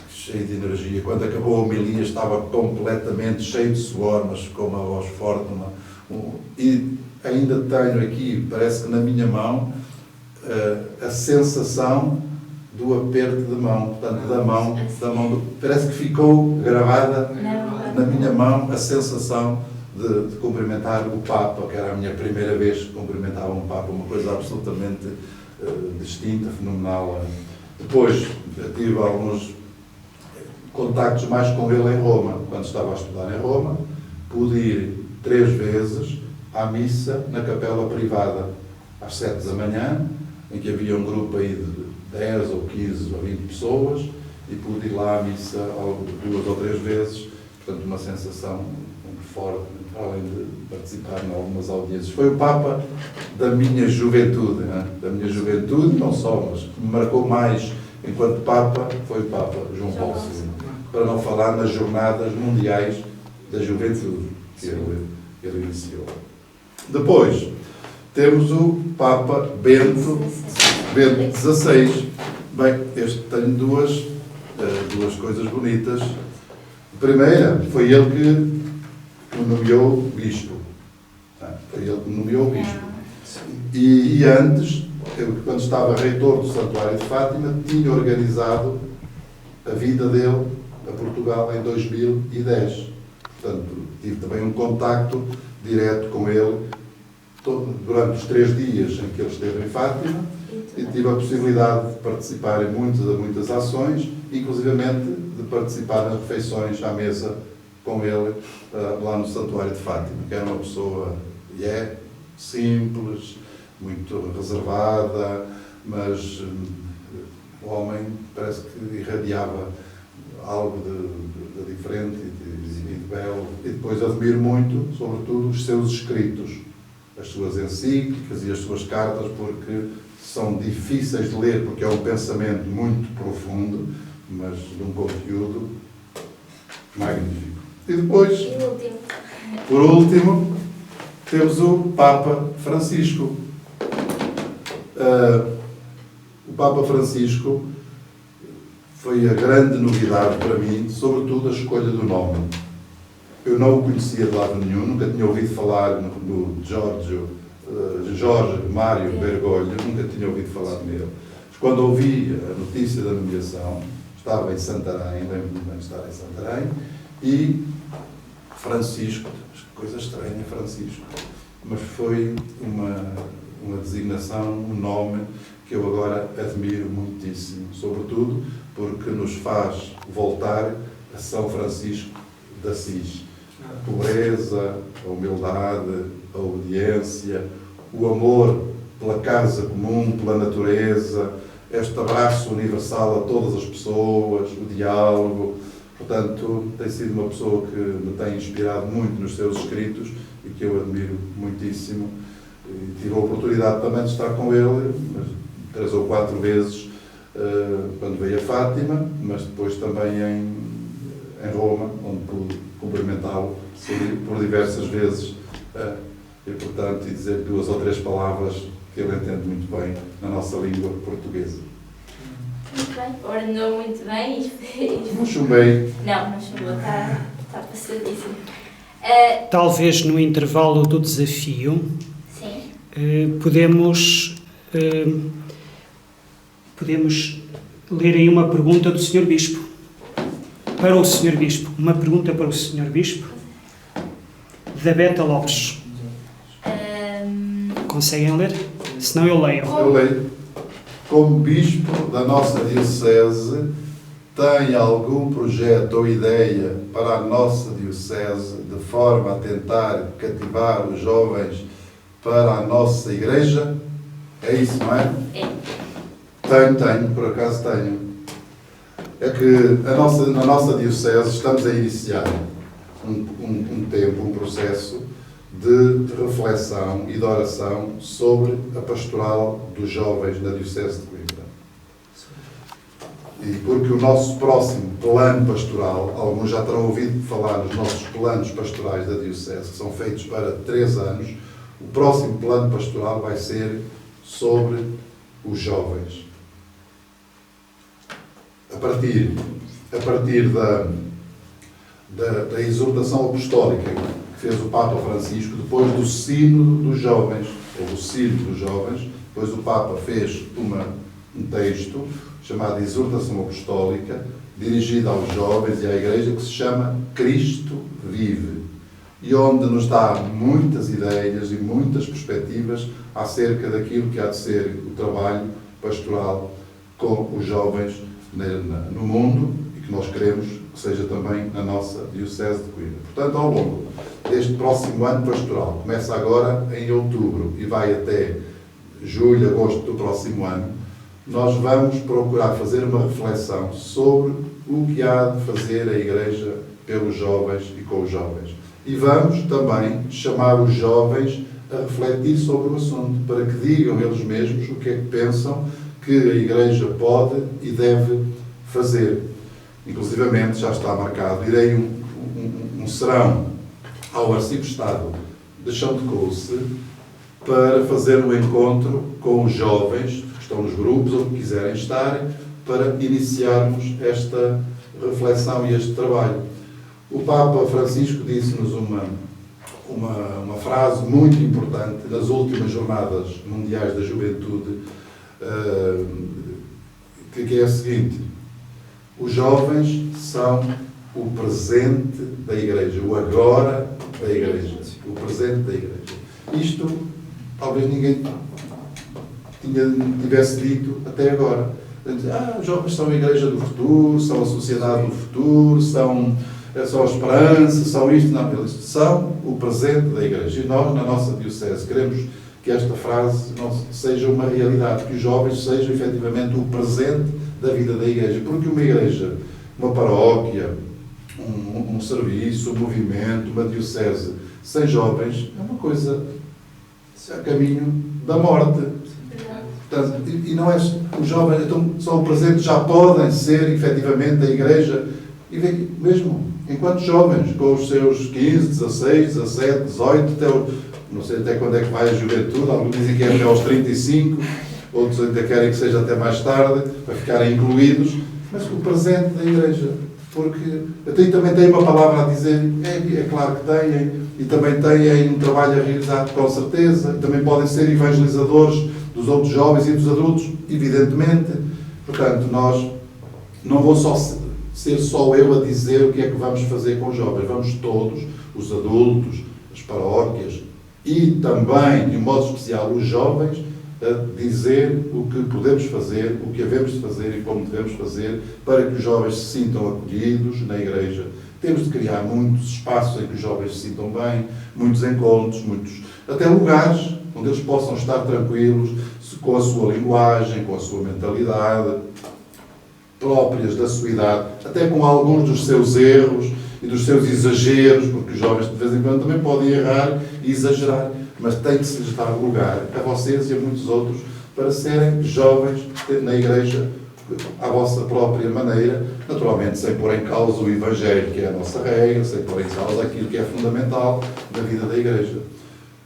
cheio de energia. Quando acabou a homilia estava completamente cheio de suor, mas com uma voz forte. E ainda tenho aqui, parece que na minha mão, a sensação do aperto de mão, portanto, da mão parece que ficou gravada na minha mão a sensação de cumprimentar o Papa, que era a minha primeira vez que cumprimentava um Papa, uma coisa absolutamente distinta, fenomenal. Depois tive alguns contactos mais com ele em Roma, quando estava a estudar em Roma, pude ir 3 vezes à missa na capela privada, às 7 da manhã, em que havia um grupo aí de 10 ou 15 ou 20 pessoas, e pude ir lá à missa 2 ou 3 vezes, portanto uma sensação muito forte, além de participar em algumas audiências. Foi o Papa da minha juventude, não só, mas que me marcou mais enquanto Papa, foi o Papa João Paulo II, para não falar nas jornadas mundiais da juventude que ele iniciou. Depois, temos o Papa Bento XVI. Bem, este tem duas coisas bonitas. A primeira, foi ele que o nomeou bispo. Foi ele que o nomeou bispo. E antes, eu, quando estava reitor do Santuário de Fátima, tinha organizado a vida dele a Portugal em 2010. Portanto, tive também um contacto direto com ele durante os 3 dias em que ele esteve em Fátima, e tive a possibilidade de participar em muitas ações, inclusivamente de participar nas refeições à mesa com ele lá no Santuário de Fátima, que era uma pessoa simples, muito reservada, mas o homem parece que irradiava algo de diferente e de belo. E depois admiro muito, sobretudo, os seus escritos, as suas encíclicas e as suas cartas, porque são difíceis de ler, porque é um pensamento muito profundo, mas de um conteúdo magnífico. E depois, por último, temos o Papa Francisco. O Papa Francisco foi a grande novidade para mim, sobretudo a escolha do nome. Eu não o conhecia de lado nenhum, nunca tinha ouvido falar no Jorge Mário Bergoglio, nunca tinha ouvido falar nele. Mas quando ouvi a notícia da nomeação, estava em Santarém, lembro-me de estar em Santarém, e Francisco, coisa estranha, Francisco, mas foi uma designação, um nome que eu agora admiro muitíssimo, sobretudo porque nos faz voltar a São Francisco de Assis. A pobreza, a humildade, a obediência, o amor pela casa comum, pela natureza, este abraço universal a todas as pessoas, o diálogo. Portanto, tem sido uma pessoa que me tem inspirado muito nos seus escritos e que eu admiro muitíssimo. E tive a oportunidade também de estar com ele 3 ou 4 vezes quando veio a Fátima, mas depois também em Roma, onde pude cumprimentá-lo por diversas vezes e, portanto, e dizer 2 ou 3 palavras que ele entende muito bem na nossa língua portuguesa.
Muito bem, ordenou muito bem e
Não chumbei.
Não chumbou, está passadíssimo.
Talvez no intervalo do desafio,
Sim.
Podemos ler aí uma pergunta do Sr. Bispo. Para o Sr. Bispo. Uma pergunta para o Sr. Bispo. Da Beta Lopes. Conseguem ler? Senão eu leio.
Eu leio. Como bispo da nossa diocese, tem algum projeto ou ideia para a nossa diocese de forma a tentar cativar os jovens para a nossa igreja? É isso, não é? Tenho, por acaso tenho. É que na nossa diocese estamos a iniciar um tempo, um processo de reflexão e de oração sobre a pastoral dos jovens na diocese de Coimbra. E porque o nosso próximo plano pastoral, alguns já terão ouvido falar nos nossos planos pastorais da diocese, que são feitos para 3 anos, o próximo plano pastoral vai ser sobre os jovens. A partir da exortação apostólica que fez o Papa Francisco, depois do Sínodo dos Jovens, ou do Sínodo dos Jovens, depois o Papa fez um texto chamado Exortação Apostólica, dirigida aos jovens e à Igreja, que se chama Cristo Vive, e onde nos dá muitas ideias e muitas perspectivas acerca daquilo que há de ser o trabalho pastoral com os jovens no mundo e que nós queremos que seja também na nossa Diocese de Coimbra. Portanto, ao longo deste próximo ano pastoral, começa agora em outubro e vai até julho, agosto do próximo ano, nós vamos procurar fazer uma reflexão sobre o que há de fazer a Igreja pelos jovens e com os jovens. E vamos também chamar os jovens a refletir sobre o assunto, para que digam eles mesmos o que é que pensam que a Igreja pode e deve fazer. Inclusivamente, já está marcado, irei um serão ao Arciprestado de Chão de Couce para fazer um encontro com os jovens que estão nos grupos ou que quiserem estar, para iniciarmos esta reflexão e este trabalho. O Papa Francisco disse-nos uma frase muito importante nas últimas Jornadas Mundiais da Juventude, que é a seguinte: os jovens são o presente da Igreja, o agora da Igreja, o presente da Igreja. Isto talvez ninguém tivesse dito até agora. Os jovens são a Igreja do futuro, são a sociedade do futuro, são a esperança, são isto. Não, eles são o presente da Igreja. E nós, na nossa Diocese, queremos que esta frase seja uma realidade, que os jovens sejam efetivamente o presente da vida da Igreja. Porque uma Igreja, uma paróquia, um serviço, um movimento, uma Diocese sem jovens é uma coisa a caminho da morte. Portanto, e não é os jovens, então, só o presente, já podem ser efetivamente a Igreja, e mesmo enquanto jovens, com os seus 15, 16, 17, 18, não sei até quando é que vai a juventude, alguns dizem que é até aos 35, outros ainda querem que seja até mais tarde, para ficarem incluídos, mas o presente da Igreja, porque eu também tenho uma palavra a dizer, é claro que têm, e também têm um trabalho a realizar, com certeza, e também podem ser evangelizadores dos outros jovens e dos adultos, evidentemente. Portanto, nós não vou ser só eu a dizer o que é que vamos fazer com os jovens, vamos todos, os adultos, as paróquias e também, de um modo especial, os jovens, a dizer o que podemos fazer, o que havemos de fazer e como devemos fazer para que os jovens se sintam acolhidos na Igreja. Temos de criar muitos espaços em que os jovens se sintam bem, muitos encontros, até lugares onde eles possam estar tranquilos, com a sua linguagem, com a sua mentalidade, próprias da sua idade, até com alguns dos seus erros e dos seus exageros, porque os jovens de vez em quando também podem errar e exagerar, mas tem que se lhes dar lugar a vocês e a muitos outros para serem jovens na Igreja à vossa própria maneira, naturalmente sem pôr em causa o Evangelho, que é a nossa regra, sem pôr em causa aquilo que é fundamental na vida da Igreja.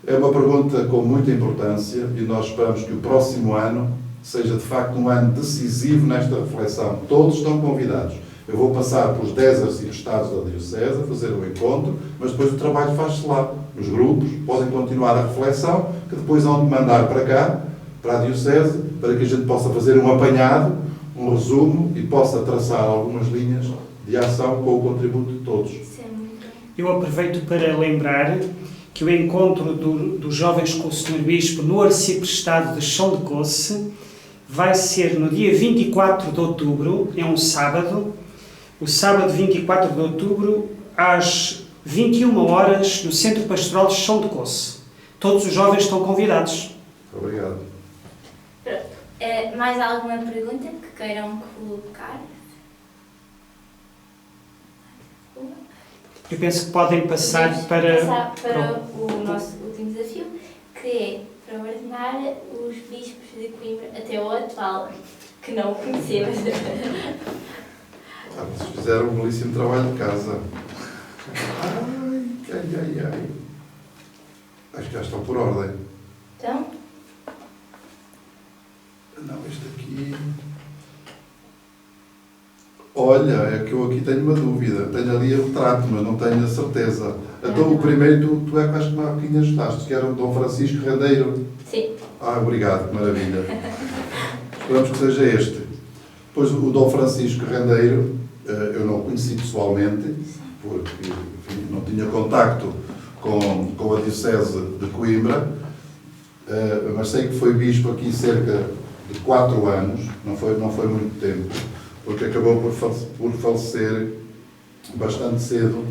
É uma pergunta com muita importância e nós esperamos que o próximo ano seja de facto um ano decisivo nesta reflexão. Todos estão convidados. Eu vou passar pelos 10 arciprestados da Diocese a fazer o encontro, mas depois o trabalho faz-se lá. Nos grupos podem continuar a reflexão, que depois hão de mandar para cá, para a Diocese, para que a gente possa fazer um apanhado, um resumo e possa traçar algumas linhas de ação com o contributo de todos.
Eu aproveito para lembrar que o encontro dos jovens com o Sr. Bispo no Arciprestado de Chão de Coce vai ser no dia 24 de outubro, é um sábado, o sábado 24 de outubro, às 21 horas, no Centro Pastoral de Chão de Coce. Todos os jovens estão convidados.
Obrigado.
Pronto. Mais alguma pergunta que queiram colocar?
Eu penso que podem passar para
o nosso último desafio, que é para ordenar os bispos de Coimbra até o atual, que não conhecemos.
Vocês fizeram um belíssimo trabalho de casa. Ai. Acho que já estão por ordem.
Então?
Não, este aqui... Olha, é que eu aqui tenho uma dúvida. Tenho ali o retrato, mas não tenho a certeza. Então o primeiro, tu é que acho que não aqui ajudaste, que era o Dom Francisco Rendeiro.
Sim.
Obrigado, que maravilha. Esperamos que seja este. Depois o Dom Francisco Rendeiro, eu não o conheci pessoalmente, porque enfim, não tinha contacto com a Diocese de Coimbra, mas sei que foi bispo aqui cerca de 4 anos, não foi muito tempo, porque acabou por falecer bastante cedo,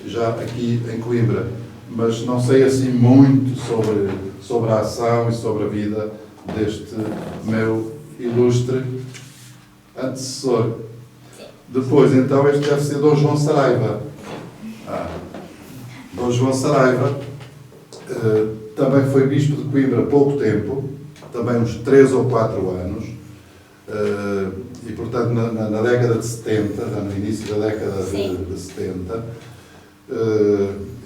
já aqui em Coimbra. Mas não sei assim muito sobre a ação e sobre a vida deste meu ilustre antecessor. Depois, então, este deve ser Dom João Saraiva. Dom João Saraiva também foi bispo de Coimbra há pouco tempo, também uns 3 ou 4 anos, e, portanto, na década de 70, já no início da década de 70,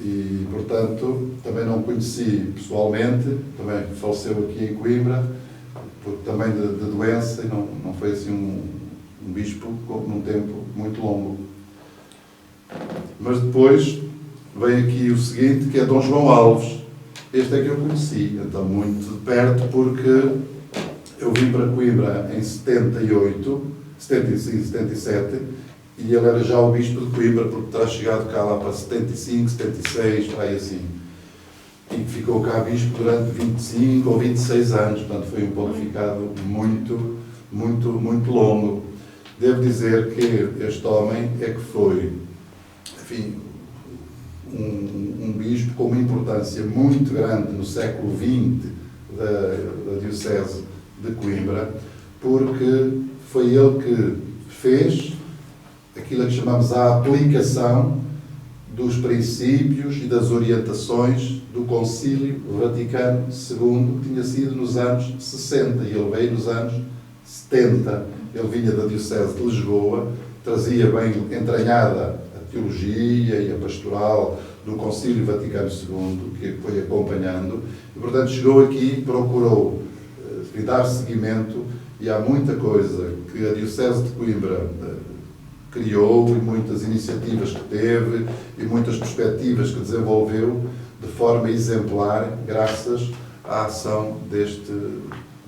e, portanto, também não conheci pessoalmente, também faleceu aqui em Coimbra, porque também de doença, e não foi assim um bispo num tempo muito longo. Mas depois vem aqui o seguinte, que é Dom João Alves. Este é que eu conheci, então muito de perto, porque eu vim para Coimbra em 78, 75, 77, e ele era já o bispo de Coimbra, porque terá chegado cá lá para 75, 76, para aí assim. E ficou cá bispo durante 25 ou 26 anos, portanto foi um pontificado muito, muito, muito longo. Devo dizer que este homem é que foi, enfim, um bispo com uma importância muito grande no século XX da Diocese de Coimbra, porque foi ele que fez aquilo que chamamos a aplicação dos princípios e das orientações do Concílio Vaticano II, que tinha sido nos anos 60, e ele veio nos anos 70. Ele vinha da Diocese de Lisboa, trazia bem entranhada a teologia e a pastoral do Concílio Vaticano II, que foi acompanhando, e, portanto, chegou aqui, procurou dar seguimento, e há muita coisa que a Diocese de Coimbra criou, e muitas iniciativas que teve, e muitas perspectivas que desenvolveu de forma exemplar, graças à ação deste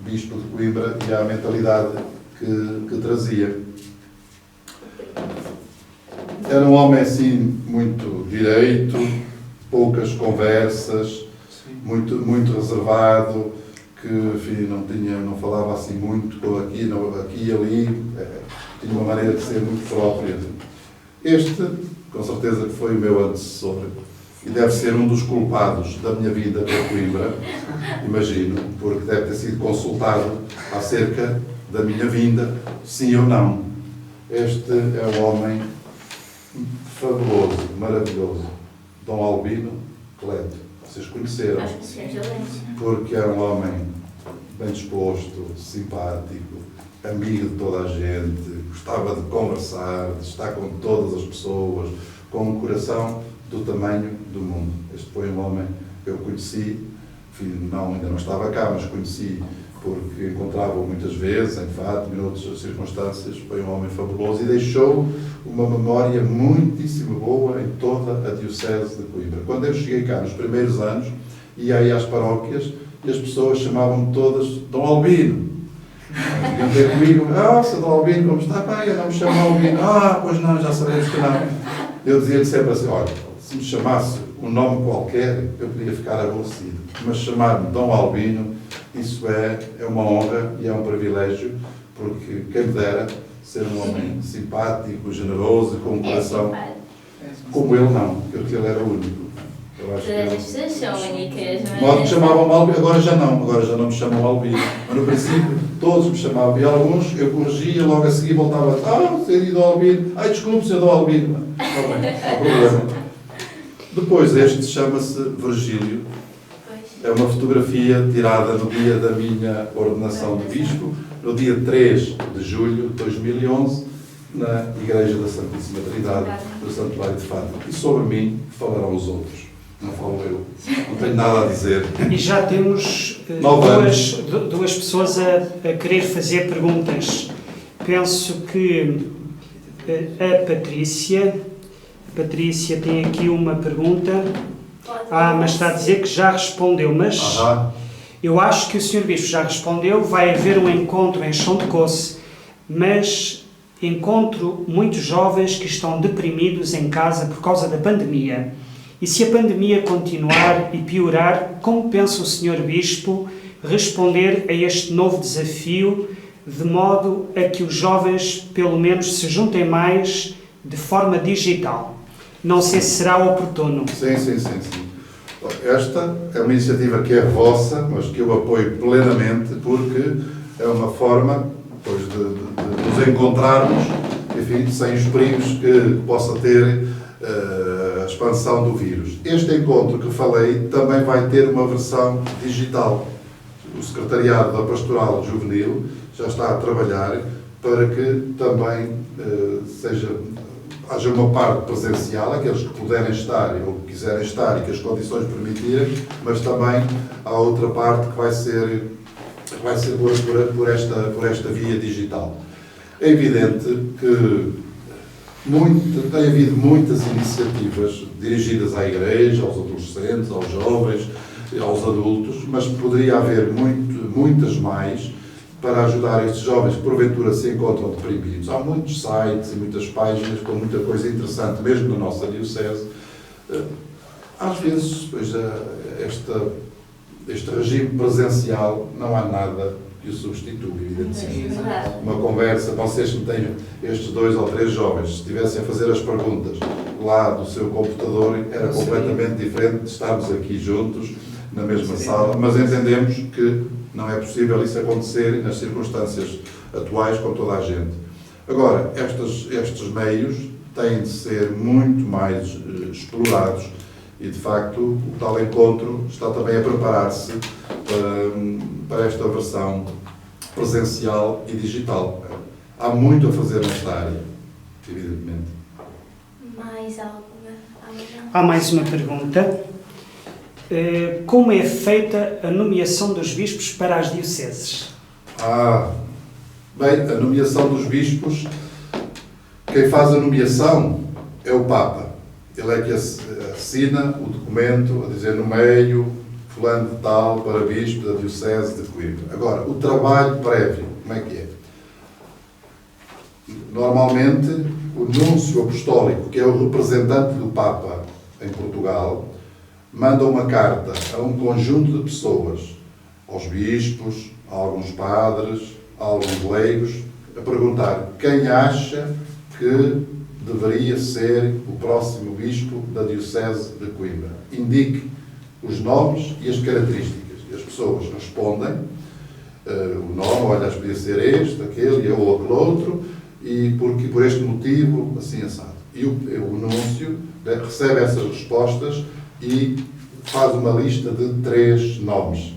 Bispo de Coimbra e à mentalidade que trazia. Era um homem assim muito direito, poucas conversas, muito reservado, que enfim, não falava assim muito aqui e ali, tinha uma maneira de ser muito própria. Este, com certeza, que foi o meu antecessor e deve ser um dos culpados da minha vinda para Coimbra, imagino, porque deve ter sido consultado acerca da minha vinda, sim ou não. Este é um homem fabuloso, maravilhoso, Dom Albino Cleto. Vocês conheceram, porque era um homem bem disposto, simpático, amigo de toda a gente, gostava de conversar, de estar com todas as pessoas, com um coração do tamanho do mundo. Este foi um homem que eu conheci, enfim, ainda não estava cá, mas conheci porque encontrava-o muitas vezes, em Fátima, em outras circunstâncias. Foi um homem fabuloso e deixou uma memória muitíssimo boa em toda a Diocese de Coimbra. Quando eu cheguei cá nos primeiros anos, ia aí às paróquias e as pessoas chamavam-me todas Dom Albino. Vinham ter comigo, Sr. Dom Albino, como está? Bem, eu não me chamo Albino. Pois não, já sabemos que não. Eu dizia-lhe sempre assim, olha, se me chamasse um nome qualquer, eu podia ficar aborrecido. Mas chamar-me Dom Albino, isso é uma honra e é um privilégio, porque quem me dera ser um homem simpático, generoso, com um coração como ele não, porque ele era único. Eu acho
Todas as pessoas são únicas, mas...
modo que chamavam Albino, agora já não me chamam Albino. Mas no princípio todos me chamavam, e alguns eu corrigia, logo a seguir voltava a dizer, seria do Albino, desculpe, ser do Albino. Não há problema. Depois este chama-se Virgílio, é uma fotografia tirada no dia da minha ordenação de bispo, no dia 3 de julho de 2011, na Igreja da Santíssima Trindade do Santuário de Fátima. E sobre mim falarão os outros. Não falo eu. Não tenho nada a dizer.
E já temos duas pessoas a querer fazer perguntas. Penso que a Patrícia tem aqui uma pergunta. Mas está a dizer que já respondeu. Mas eu acho que o Sr. Bispo já respondeu. Vai haver um encontro em Chão de Coce, mas encontro muitos jovens que estão deprimidos em casa por causa da pandemia. E se a pandemia continuar e piorar, como pensa o Sr. Bispo responder a este novo desafio, de modo a que os jovens, pelo menos, se juntem mais de forma digital? Não sei se será oportuno.
Sim. Esta é uma iniciativa que é vossa, mas que eu apoio plenamente, porque é uma forma depois de nos encontrarmos, enfim, sem os perigos que possa ter a expansão do vírus. Este encontro que falei também vai ter uma versão digital. O Secretariado da Pastoral Juvenil já está a trabalhar para que também haja uma parte presencial, aqueles que puderem estar ou que quiserem estar e que as condições permitirem, mas também há outra parte que vai ser por esta via digital. É evidente que tem havido muitas iniciativas dirigidas à Igreja, aos adolescentes, aos jovens, aos adultos, mas poderia haver muitas mais para ajudar estes jovens que porventura se encontram deprimidos. Há muitos sites e muitas páginas com muita coisa interessante, mesmo na nossa diocese. Às vezes, este regime presencial, não há nada que o substitua, evidentemente. Uma conversa, vocês que tenham estes 2 ou 3 jovens, se estivessem a fazer as perguntas lá do seu computador, era completamente diferente de estarmos aqui juntos, na mesma sala, mas entendemos que não é possível isso acontecer nas circunstâncias atuais com toda a gente. Agora, estes meios têm de ser muito mais explorados e, de facto, o tal encontro está também a preparar-se para esta versão presencial e digital. Há muito a fazer nesta área, evidentemente.
Mais alguma?
Há mais uma pergunta. Como é feita a nomeação dos bispos para as dioceses?
Bem, a nomeação dos bispos, quem faz a nomeação é o Papa. Ele é que assina o documento a dizer no meio, fulano de tal, para bispo da diocese de Coimbra. Agora, o trabalho prévio, como é que é? Normalmente, o núncio apostólico, que é o representante do Papa em Portugal, manda uma carta a um conjunto de pessoas, aos bispos, a alguns padres, a alguns leigos, a perguntar quem acha que deveria ser o próximo bispo da diocese de Coimbra. Indique os nomes e as características. E as pessoas respondem o nome, olha, podia ser este, aquele ou aquele outro, e por este motivo, assim assado. E o núncio recebe essas respostas e faz uma lista de 3 nomes.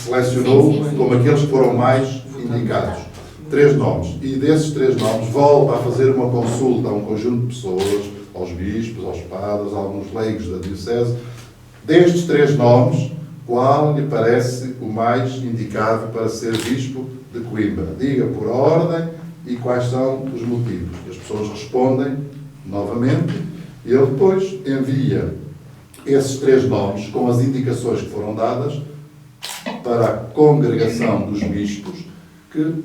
Selecionou como aqueles que foram mais indicados. 3 nomes. E desses 3 nomes volta a fazer uma consulta a um conjunto de pessoas, aos bispos, aos padres, a alguns leigos da diocese. Destes 3 nomes, qual lhe parece o mais indicado para ser bispo de Coimbra? Diga por ordem e quais são os motivos. As pessoas respondem novamente e ele depois envia esses 3 nomes com as indicações que foram dadas para a congregação dos bispos, que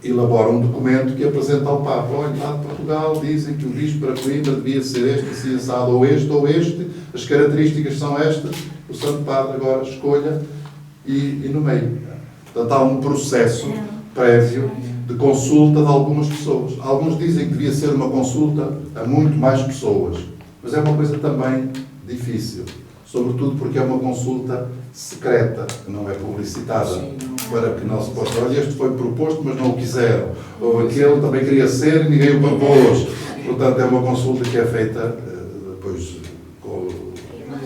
elabora um documento que apresenta ao Papa. Olha, lá de Portugal dizem que o bispo para Coimbra devia ser este, assim assado, ou este, as características são estas, o Santo Padre agora escolha e nomeia. Portanto, há um processo prévio de consulta de algumas pessoas. Alguns dizem que devia ser uma consulta a muito mais pessoas, mas é uma coisa também difícil, sobretudo porque é uma consulta secreta, que não é publicitada, para que não se possa... Olha, este foi proposto, mas não o quiseram. Ou aquele também queria ser e ninguém o propôs. Portanto, é uma consulta que é feita depois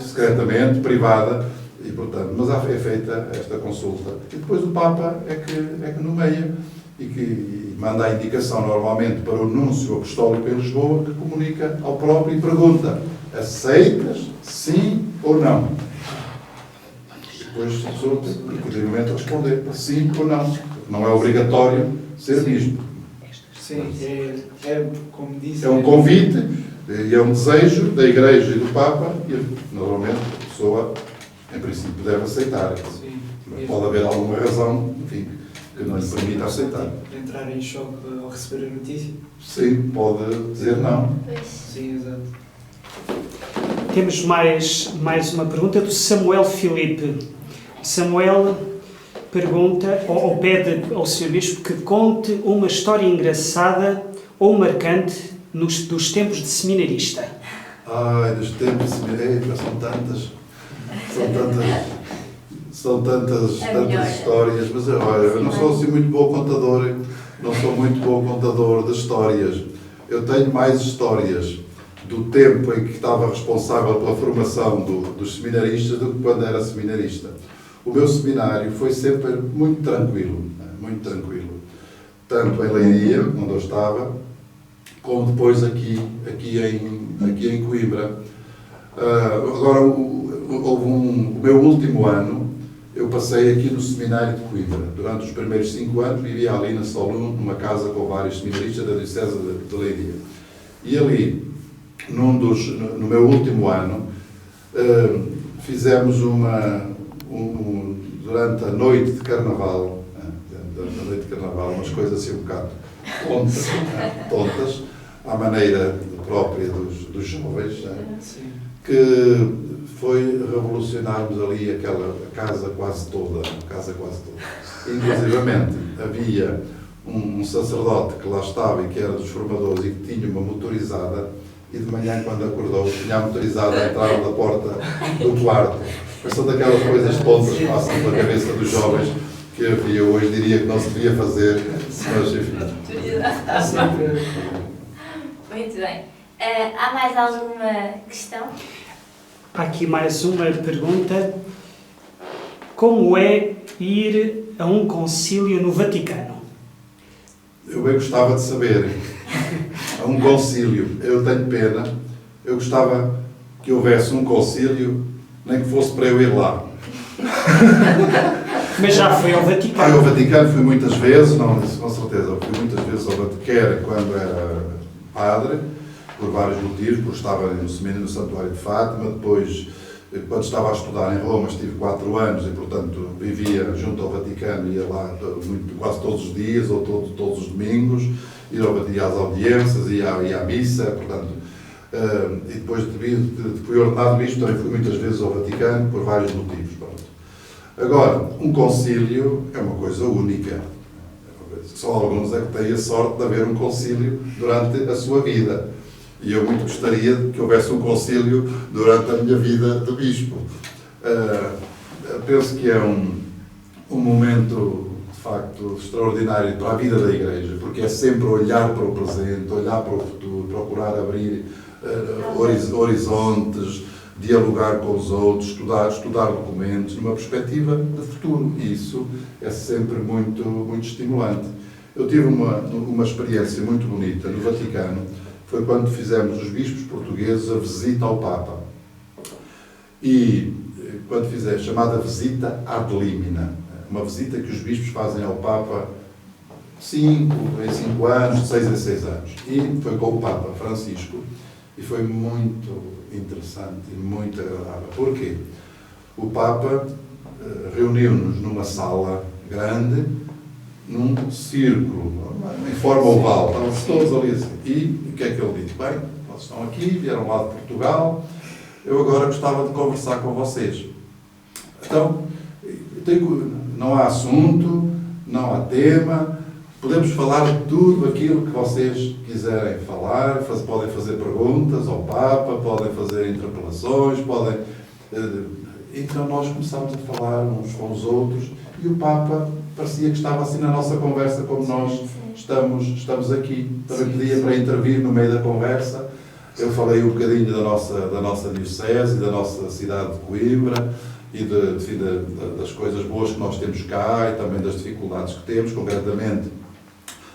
secretamente, privada, e, portanto, mas é feita esta consulta. E depois o Papa é que nomeia e que manda a indicação normalmente para o Núncio Apostólico em Lisboa, que comunica ao próprio e pergunta: aceitas, sim ou não? Depois a pessoa tem que, inclusivamente, responder sim ou não. Não é obrigatório ser bispo.
Sim, como disse...
É um convite e é um desejo da Igreja e do Papa e, normalmente, a pessoa, em princípio, deve aceitar.
Sim.
Mas pode haver alguma razão, enfim, que não lhe permita aceitar.
Entrar em choque ao receber a notícia?
Sim, pode dizer não.
Sim, exato.
Temos mais uma pergunta do Samuel Filipe. Samuel pergunta, ou pede ao Sr. Bispo que conte uma história engraçada ou marcante dos tempos de seminarista.
Ai, dos tempos de seminarista, são tantas histórias, mas olha, eu não sou assim muito bom contador de histórias. Eu tenho mais histórias do tempo em que estava responsável pela formação dos seminaristas do que quando era seminarista. O meu seminário foi sempre muito tranquilo, tanto em Leiria, onde eu estava, como depois aqui em Coimbra. Agora, o meu último ano, eu passei aqui no seminário de Coimbra. Durante os primeiros 5 anos, vivia ali na Solum, numa casa com vários seminaristas da Diocese de Leiria. E ali, no meu último ano, fizemos durante a noite de Carnaval, umas coisas assim um bocado tontas, à maneira própria dos jovens, que foi revolucionarmos ali aquela casa quase toda. Inclusivamente, havia um sacerdote que lá estava e que era dos formadores e que tinha uma motorizada, e de manhã, quando acordou, tinha a motorizada a entrar da porta do quarto. Mas são daquelas coisas tontas que passam pela cabeça dos jovens que havia hoje, diria que não se devia fazer, mas enfim.
Muito bem. Há mais alguma questão?
Há aqui mais uma pergunta. Como é ir a um concílio no Vaticano?
Eu bem gostava de saber. A um concílio. Eu tenho pena. Eu gostava que houvesse um concílio, nem que fosse para eu ir lá.
Mas já foi ao Vaticano.
Ao Vaticano fui muitas vezes, não, com certeza, fui muitas vezes ao Vaticano quando era padre, por vários motivos, porque estava no seminário no Santuário de Fátima, depois, quando estava a estudar em Roma, estive 4 anos e, portanto, vivia junto ao Vaticano, ia lá quase todos os dias, ou todos os domingos, ir às audiências, ia à missa, portanto, e depois fui ordenado bispo, também fui muitas vezes ao Vaticano, por vários motivos. Pronto. Agora, um concílio é uma coisa única. Só alguns é que têm a sorte de haver um concílio durante a sua vida. E eu muito gostaria que houvesse um concílio durante a minha vida de bispo. Penso que é um momento, de facto, extraordinário para a vida da Igreja, porque é sempre olhar para o presente, olhar para o futuro, procurar abrir horizontes, dialogar com os outros, estudar documentos, numa perspectiva de futuro. E isso é sempre muito, muito estimulante. Eu tive uma experiência muito bonita no Vaticano, foi quando fizemos os bispos portugueses a visita ao Papa. E quando fizemos, chamada visita ad limina, uma visita que os bispos fazem ao Papa 5 em 5 anos, de 6 em 6 anos. E foi com o Papa Francisco, e foi muito interessante e muito agradável. Porquê? O Papa reuniu-nos numa sala grande, num círculo, em forma oval, estavam-se todos ali assim. E o que é que ele disse? Bem, vocês estão aqui, vieram lá de Portugal, eu agora gostava de conversar com vocês. Então, não há assunto, não há tema, podemos falar de tudo aquilo que vocês quiserem falar, podem fazer perguntas ao Papa, podem fazer interpelações, podem... Então nós começámos a falar uns com os outros e o Papa parecia que estava assim na nossa conversa como nós estamos aqui. Também pedia para intervir no meio da conversa. Eu falei um bocadinho da nossa diocese, da nossa cidade de Coimbra e das coisas boas que nós temos cá e também das dificuldades que temos, concretamente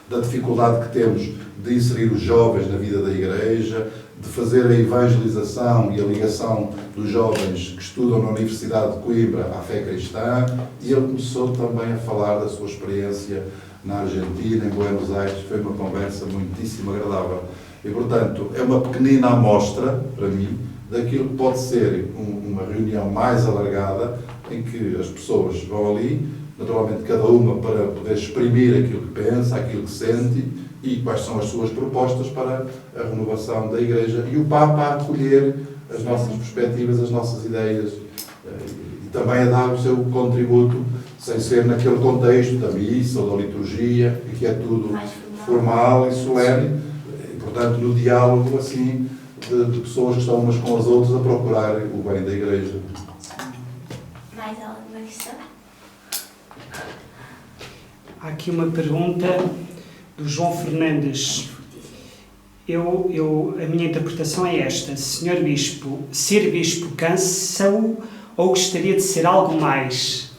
da dificuldade que temos de inserir os jovens na vida da Igreja, de fazer a evangelização e a ligação dos jovens que estudam na Universidade de Coimbra à fé cristã, e ele começou também a falar da sua experiência na Argentina, em Buenos Aires. Foi uma conversa muitíssimo agradável. E, portanto, é uma pequenina amostra, para mim, daquilo que pode ser uma reunião mais alargada, em que as pessoas vão ali, naturalmente cada uma para poder exprimir aquilo que pensa, aquilo que sente e quais são as suas propostas para a renovação da Igreja, e o Papa a acolher as nossas perspectivas, as nossas ideias e também a dar o seu contributo, sem ser naquele contexto da missa ou da liturgia, que é tudo formal e solene, e, portanto, no diálogo assim de pessoas que estão umas com as outras a procurar o bem da Igreja.
Mais alguma questão?
Há aqui uma pergunta do João Fernandes. A minha interpretação é esta: Senhor Bispo, ser Bispo cansa-o ou gostaria de ser algo mais?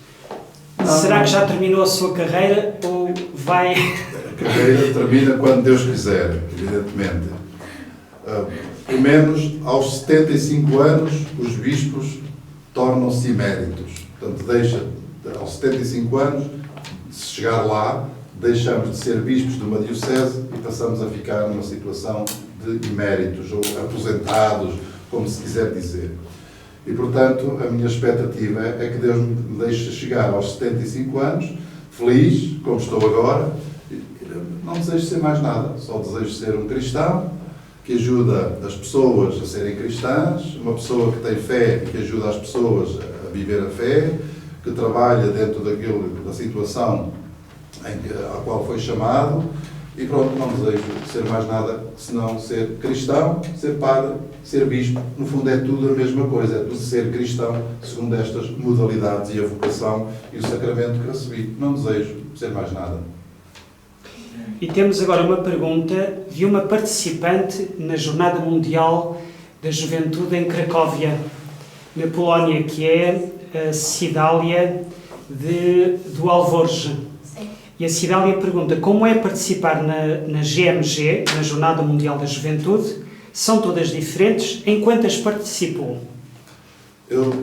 Será que já terminou a sua carreira ou vai...
A carreira termina quando Deus quiser, evidentemente. Pelo menos aos 75 anos, os bispos tornam-se eméritos. Portanto, aos 75 anos, se chegar lá, deixamos de ser bispos de uma diocese e passamos a ficar numa situação de eméritos ou aposentados, como se quiser dizer. E, portanto, a minha expectativa é que Deus me deixe chegar aos 75 anos, feliz, como estou agora. Não desejo ser mais nada, só desejo ser um cristão que ajuda as pessoas a serem cristãs, uma pessoa que tem fé e que ajuda as pessoas a viver a fé, que trabalha dentro da situação à qual foi chamado, e pronto, não desejo ser mais nada senão ser cristão, ser padre, ser bispo. No fundo é tudo a mesma coisa, é tudo ser cristão, segundo estas modalidades e a vocação e o sacramento que recebi. Não desejo ser mais nada.
E temos agora uma pergunta de uma participante na Jornada Mundial da Juventude em Cracóvia, na Polónia, que é a Cidália do Alvorge. E a Cidália pergunta: como é participar na GMG, na Jornada Mundial da Juventude? São todas diferentes? Em quantas participou?
Eu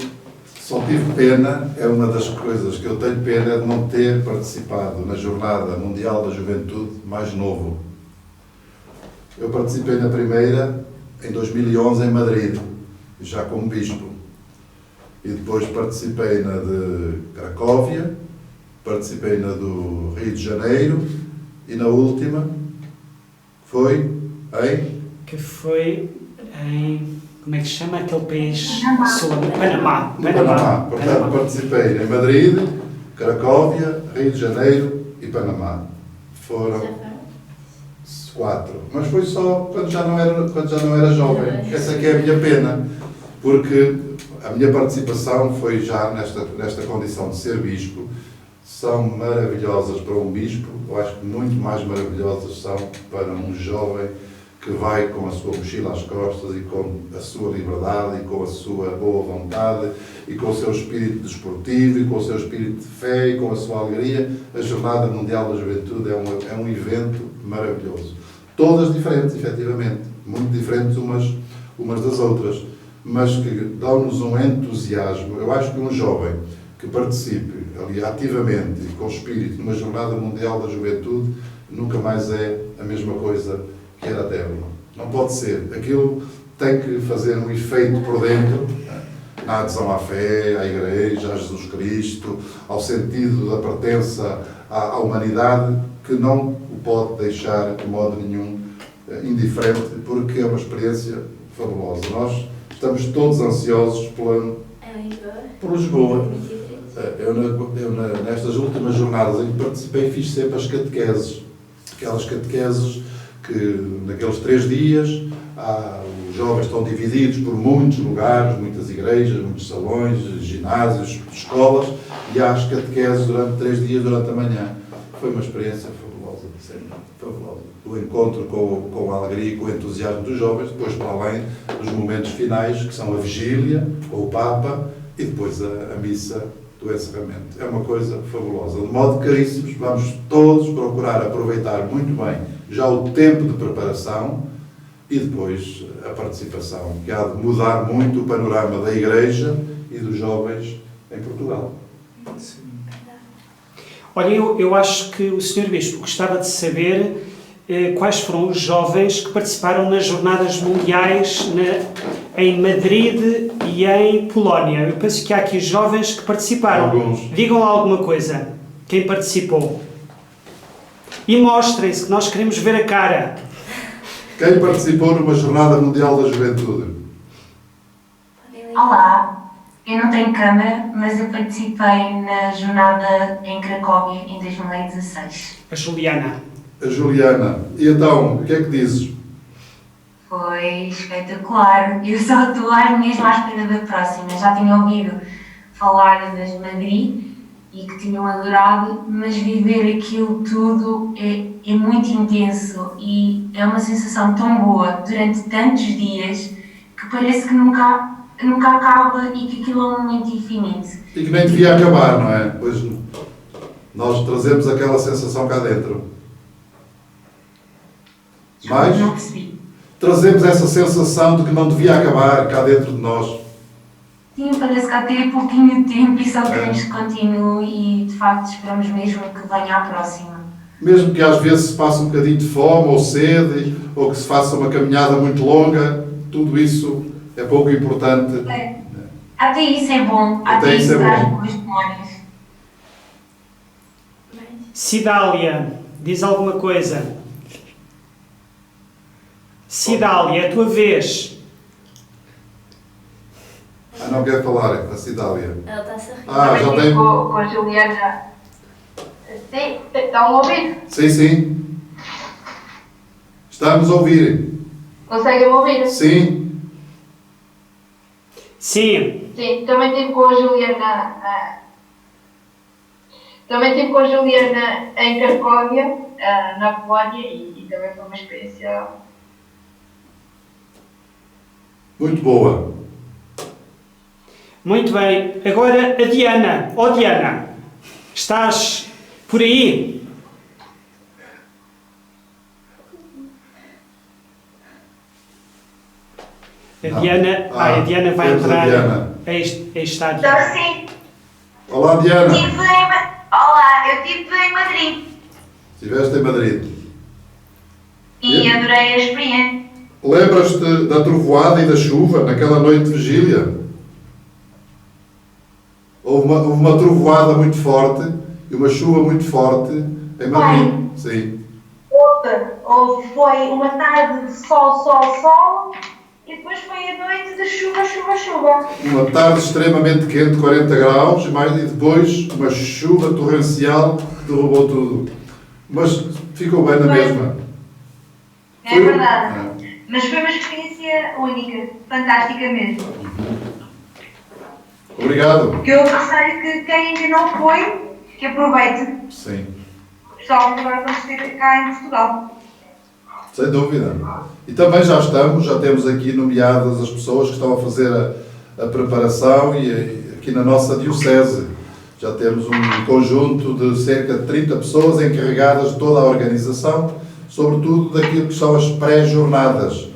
só tive pena, é uma das coisas que eu tenho pena, de não ter participado na Jornada Mundial da Juventude mais novo. Eu participei na primeira em 2011 em Madrid, já como bispo. E depois participei na de Cracóvia, participei na do Rio de Janeiro e na última foi
Que foi em... Como é que se chama aquele país sul? Panamá.
Portanto, participei em Madrid, Cracóvia, Rio de Janeiro e Panamá. Foram 4. Mas foi só quando já não era jovem. Essa que é a minha pena. Porque a minha participação foi já nesta condição de ser bispo. São maravilhosas para um bispo. Eu acho que muito mais maravilhosas são para um jovem que vai com a sua mochila às costas e com a sua liberdade e com a sua boa vontade e com o seu espírito desportivo e com o seu espírito de fé e com a sua alegria. A Jornada Mundial da Juventude é um evento maravilhoso. Todas diferentes, efetivamente, muito diferentes umas das outras, mas que dão-nos um entusiasmo. Eu acho que um jovem que participe ali ativamente e com espírito numa Jornada Mundial da Juventude nunca mais é a mesma coisa que era até ali. Não pode ser. Aquilo tem que fazer um efeito por dentro, na na adesão à fé, à Igreja, a Jesus Cristo, ao sentido da pertença à humanidade, que não o pode deixar de modo nenhum indiferente, porque é uma experiência fabulosa. Nós estamos todos ansiosos por Lisboa. Nestas últimas jornadas em que participei, fiz sempre as catequeses. Aquelas catequeses que, naqueles 3 dias, os jovens estão divididos por muitos lugares, muitas igrejas, muitos salões, ginásios, escolas, e há as catequeses durante 3 dias, durante a manhã. Foi uma experiência fabulosa, sempre fabulosa. O encontro com a alegria e com o entusiasmo dos jovens, depois para além dos momentos finais, que são a vigília, com o Papa, e depois a missa do encerramento. É uma coisa fabulosa. De modo que, caríssimos, vamos todos procurar aproveitar muito bem já o tempo de preparação e depois a participação, que há de mudar muito o panorama da Igreja e dos jovens em Portugal.
Sim.
Olha, eu acho que o Sr. Bispo gostava de saber quais foram os jovens que participaram nas Jornadas Mundiais em Madrid e em Polónia. Eu penso que há aqui jovens que participaram.
Alguns.
Digam lá alguma coisa. Quem participou? E mostrem-se, que nós queremos ver a cara.
Quem participou numa Jornada Mundial da Juventude?
Olá, eu não tenho câmara, mas eu participei na jornada em Cracóvia em 2016.
A Juliana.
A Juliana. E então, o que é que dizes?
Foi espetacular. Eu só estou mesmo à espera da próxima. Já tinha ouvido falar das Madrid e que tinham adorado, mas viver aquilo tudo é muito intenso e é uma sensação tão boa durante tantos dias que parece que nunca acaba e que aquilo é um momento infinito.
E que nem devia acabar, não é? Pois nós trazemos aquela sensação cá dentro. Mas
Não percebi.
trazemos essa sensação de que não devia acabar cá dentro de nós.
Sim, parece que há até pouquinho tempo e só queremos que continue e de facto esperamos mesmo que venha a próxima.
Mesmo que às vezes se passe um bocadinho de fome ou sede, ou que se faça uma caminhada muito longa, tudo isso é pouco importante.
Até isso é bom,
Até isso é
traz
bom.
boas memórias.
Cidália, diz alguma coisa. Cidália, é a tua vez.
Não quer falar, a Cidália.
Ela está-se a rir.
Já
Também
tem.
com a Juliana. Sim, estão a ouvir?
Sim, sim. Estamos a ouvir.
Conseguem ouvir?
Sim.
Sim.
Sim, também estive com a Juliana. Também estive com a Juliana em Cracóvia, na Polónia, e também foi uma experiência.
Muito boa.
Muito bem. Agora a Diana. Oh, Diana, estás por aí? A
Não.
Diana, a Diana vai
temos a
entrar.
Diana.
Aí está a Diana.
Então sim,
Olá, Diana.
Olá, eu estive em Madrid
Estiveste em Madrid.
e adorei a experiência.
Lembras-te da trovoada e da chuva naquela noite de vigília? Houve uma trovoada muito forte e uma chuva muito forte em Madrid. Sim.
Foi uma tarde de sol e depois foi a noite de chuva.
Uma tarde extremamente quente, 40 graus, e depois uma chuva torrencial que derrubou tudo. Mas ficou bem na mesma.
É verdade. Mas foi uma experiência única, fantástica mesmo.
Obrigado.
Que eu aconselho que quem ainda não foi, que aproveite.
Sim.
Pessoal, agora vamos ter cá em Portugal.
Sem dúvida. E também já temos aqui nomeadas as pessoas que estão a fazer a preparação e aqui na nossa diocese já temos um conjunto de cerca de 30 pessoas encarregadas de toda a organização, sobretudo daquilo que são as pré-jornadas,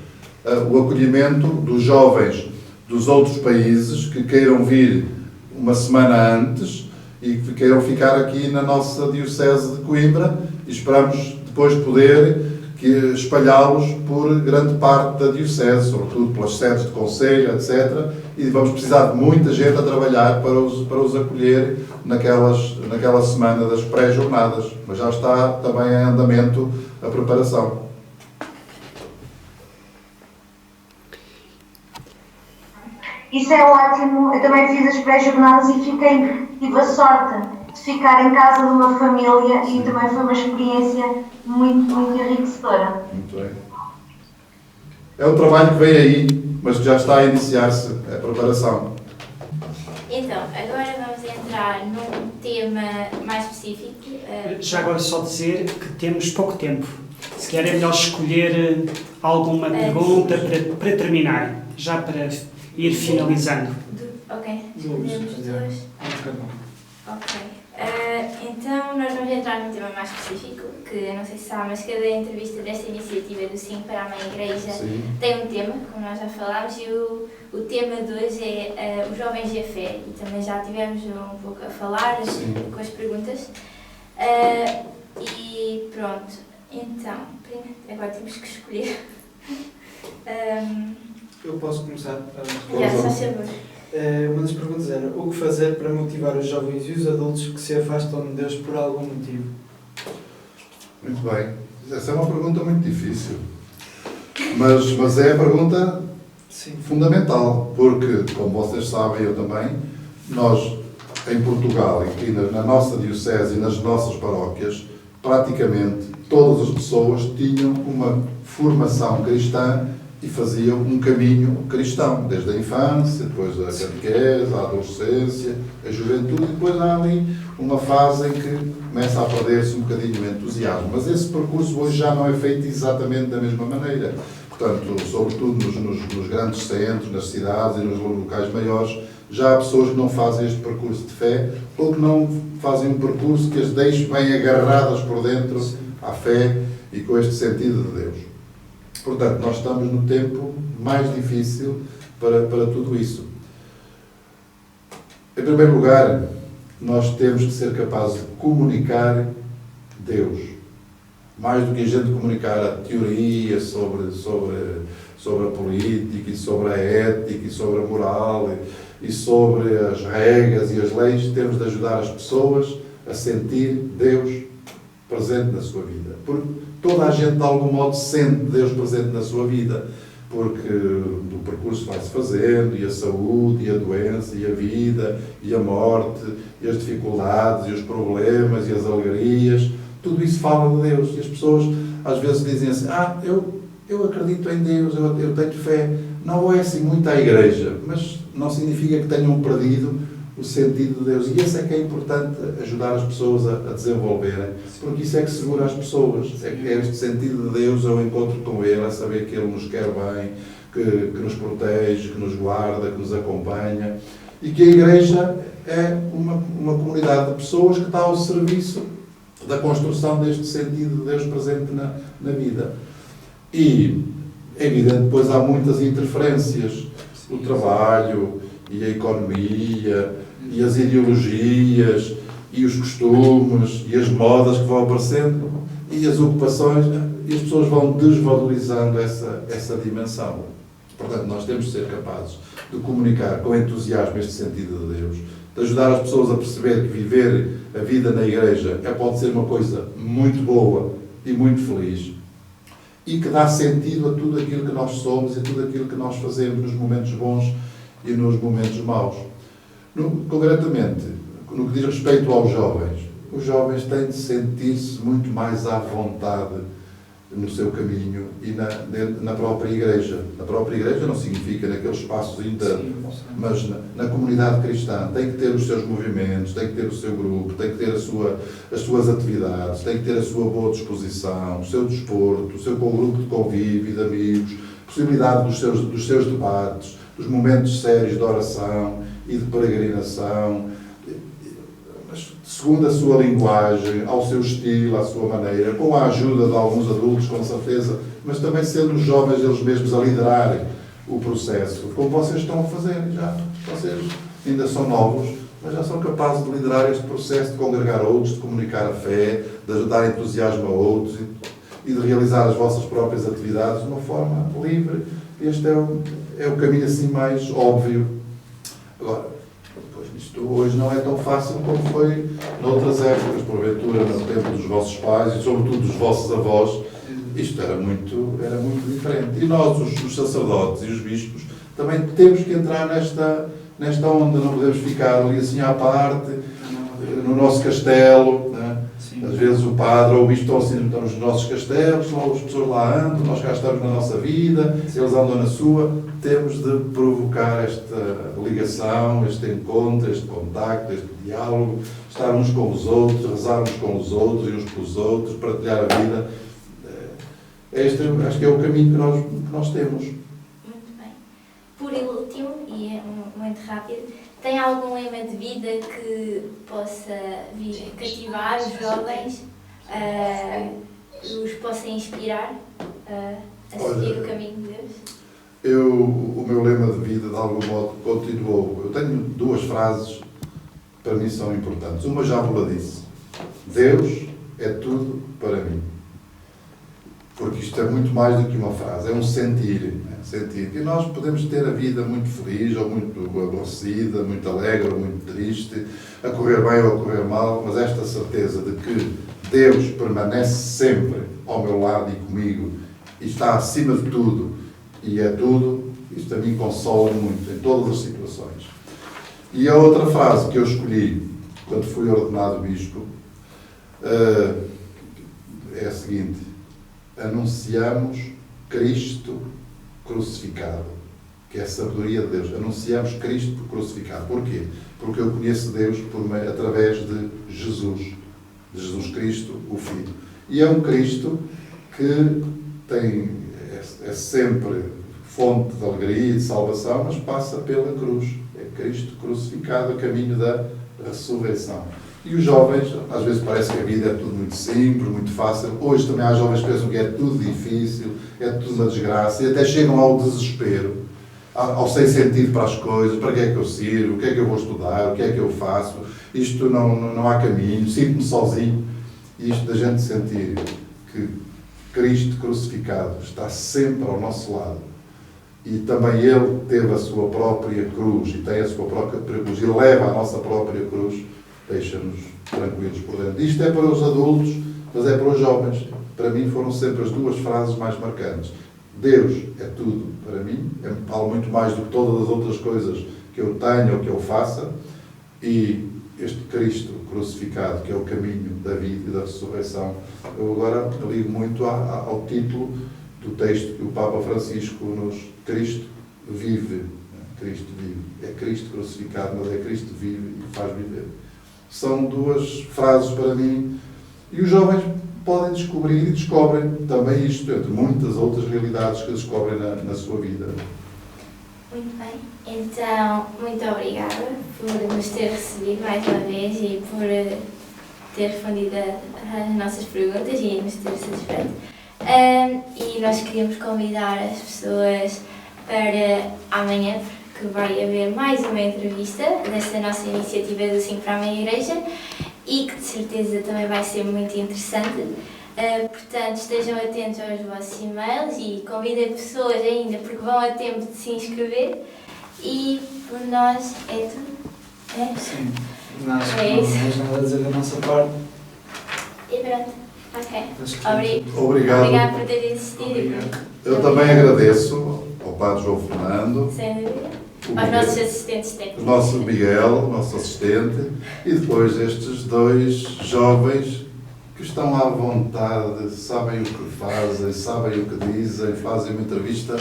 o acolhimento dos jovens dos outros países que queiram vir uma semana antes e que queiram ficar aqui na nossa diocese de Coimbra, e esperamos depois poder que espalhá-los por grande parte da Diocese, sobretudo pelas sedes de conselho, etc. E vamos precisar de muita gente a trabalhar para os acolher naquela semana das pré-jornadas. Mas já está também em andamento a preparação.
Isso é ótimo. Eu também fiz as pré-jornadas e tive a sorte de ficar em casa de uma família e também foi uma experiência muito, muito enriquecedora.
Muito bem. É um trabalho que vem aí, mas que já está a iniciar-se a preparação.
Então, agora vamos entrar num tema mais específico.
Já agora só dizer que temos pouco tempo. Se calhar é melhor escolher alguma pergunta para terminar, já para ir finalizando.
Ok, escolhemos duas. Ok. Então, nós vamos entrar num tema mais específico, que não sei se sabe, mas cada entrevista desta iniciativa do 5 para a Mãe Igreja tem um tema, como nós já falámos, e o tema de hoje é os jovens e a fé, e também já tivemos um pouco a falar com as perguntas. E pronto, então, agora temos que escolher.
Eu posso começar?
Só saber.
Uma das perguntas era: o que fazer para motivar os jovens e os adultos que se afastam de Deus por algum motivo?
Muito bem. Essa é uma pergunta muito difícil. Mas é a pergunta fundamental, porque, como vocês sabem, eu também, nós, em Portugal e na nossa diocese e nas nossas paróquias, praticamente todas as pessoas tinham uma formação cristã e faziam um caminho cristão, desde a infância, depois a catequese, a adolescência, a juventude, e depois há ali uma fase em que começa a perder-se um bocadinho o entusiasmo. Mas esse percurso hoje já não é feito exatamente da mesma maneira. Portanto, sobretudo nos grandes centros, nas cidades e nos locais maiores, já há pessoas que não fazem este percurso de fé ou que não fazem um percurso que as deixe bem agarradas por dentro à fé e com este sentido de Deus. Portanto, nós estamos no tempo mais difícil para tudo isso. Em primeiro lugar, nós temos que ser capazes de comunicar Deus. Mais do que a gente comunicar a teoria sobre a política e sobre a ética e sobre a moral e sobre as regras e as leis, temos de ajudar as pessoas a sentir Deus presente na sua vida. Porque toda a gente, de algum modo, sente Deus presente na sua vida, porque o percurso vai-se fazendo, e a saúde, e a doença, e a vida, e a morte, e as dificuldades, e os problemas, e as alegrias, tudo isso fala de Deus. E as pessoas, às vezes, dizem assim: eu acredito em Deus, eu tenho fé. Não é assim muito à igreja, mas não significa que tenham perdido o sentido de Deus. E isso é que é importante ajudar as pessoas a desenvolverem, porque isso é que segura as pessoas. É este sentido de Deus, é o encontro com Ele, é saber que Ele nos quer bem, que nos protege, que nos guarda, que nos acompanha, e que a Igreja é uma comunidade de pessoas que está ao serviço da construção deste sentido de Deus presente na vida. E é evidente, depois há muitas interferências. O trabalho, e a economia, e as ideologias, e os costumes, e as modas que vão aparecendo, e as ocupações, e as pessoas vão desvalorizando essa dimensão. Portanto, nós temos de ser capazes de comunicar com entusiasmo este sentido de Deus, de ajudar as pessoas a perceber que viver a vida na Igreja pode ser uma coisa muito boa e muito feliz, e que dá sentido a tudo aquilo que nós somos e a tudo aquilo que nós fazemos nos momentos bons e nos momentos maus. Concretamente, no que diz respeito aos jovens, os jovens têm de sentir-se muito mais à vontade no seu caminho e na própria Igreja. Na própria Igreja não significa naquele espaço interno, mas na comunidade cristã. Tem que ter os seus movimentos, tem que ter o seu grupo, tem que ter as suas atividades, tem que ter a sua boa disposição, o seu desporto, o seu grupo de convívio e de amigos, possibilidade dos seus debates, dos momentos sérios de oração e de peregrinação, mas segundo a sua linguagem, ao seu estilo, à sua maneira, com a ajuda de alguns adultos, com certeza, mas também sendo os jovens eles mesmos a liderarem o processo, como vocês estão a fazer já. Vocês ainda são novos, mas já são capazes de liderar este processo, de congregar outros, de comunicar a fé, de dar entusiasmo a outros e de realizar as vossas próprias atividades de uma forma livre. Este é o caminho assim mais óbvio. Agora, depois isto hoje não é tão fácil como foi noutras épocas, porventura, no tempo dos vossos pais e sobretudo dos vossos avós. Isto era muito diferente. E nós, os sacerdotes e os bispos, também temos que entrar nesta onda, não podemos ficar ali assim à parte, no nosso castelo, né? Às vezes o padre ou o bispo estão nos nossos castelos, as pessoas lá andam, nós cá estamos na nossa vida, eles andam na sua. Temos de provocar esta ligação, este encontro, este contacto, este diálogo, estar uns com os outros, rezar uns com os outros e uns pelos outros, partilhar a vida. Este acho que é o caminho que nós temos.
Muito bem. Por último, e é muito rápido, tem algum lema de vida que possa cativar os jovens, os possa inspirar a seguir o caminho de Deus?
O meu lema de vida, de algum modo, continuou. Eu tenho duas frases que para mim são importantes. Uma já vos la disse. Deus é tudo para mim. Porque isto é muito mais do que uma frase, é um sentir. Né? Sentir. E nós podemos ter a vida muito feliz, ou muito aborrecida, muito alegre, ou muito triste, a correr bem ou a correr mal, mas esta certeza de que Deus permanece sempre ao meu lado e comigo, e está acima de tudo, e é tudo, isto a mim consola muito, em todas as situações. E a outra frase que eu escolhi, quando fui ordenado bispo, é a seguinte: anunciamos Cristo crucificado, que é a sabedoria de Deus. Anunciamos Cristo crucificado. Porquê? Porque eu conheço Deus através de Jesus Cristo, o Filho. E é um Cristo que é sempre fonte de alegria e de salvação, mas passa pela cruz. É Cristo crucificado, a caminho da ressurreição. E os jovens, às vezes parece que a vida é tudo muito simples, muito fácil. Hoje também há jovens que pensam que é tudo difícil, é tudo uma desgraça, e até chegam ao desespero, ao sem sentido para as coisas, para que é que eu sirvo, o que é que eu vou estudar, o que é que eu faço, isto não há caminho, sinto-me sozinho. E isto da gente sentir que Cristo crucificado está sempre ao nosso lado, e também Ele teve a sua própria cruz, e tem a sua própria cruz, e leva a nossa própria cruz, deixa-nos tranquilos por dentro. Isto é para os adultos, mas é para os jovens. Para mim foram sempre as duas frases mais marcantes. Deus é tudo para mim, vale muito mais do que todas as outras coisas que eu tenho ou que eu faça, e este Cristo crucificado, que é o caminho da vida e da ressurreição. Eu agora ligo muito ao título do texto que o Papa Francisco nos... Cristo vive. Cristo vive. É Cristo crucificado, mas é Cristo vive e faz viver. São duas frases para mim, e os jovens podem descobrir e descobrem também isto, entre muitas outras realidades que descobrem na sua vida.
Muito bem. Então, muito obrigada por nos ter recebido mais uma vez e por ter respondido às nossas perguntas e nos ter satisfeito. E nós queríamos convidar as pessoas para amanhã, que vai haver mais uma entrevista desta nossa iniciativa do 5 para a Meia Igreja, e que de certeza também vai ser muito interessante. Portanto, estejam atentos aos vossos e-mails e convidem pessoas ainda, porque vão a tempo de se inscrever. E por nós é tudo. É?
Sim, nós
É
não
isso.
temos nada a dizer da nossa parte.
E pronto. Ok.
Acho que
Obrigado.
Obrigada por terem assistido.
Obrigado.
Eu também agradeço ao Padre João Fernando,
Sem dúvida.
o
Aos
Miguel,
nossos assistentes
o
técnicos.
nosso Miguel, nosso assistente, e depois estes dois jovens que estão à vontade, sabem o que fazem, sabem o que dizem, fazem uma entrevista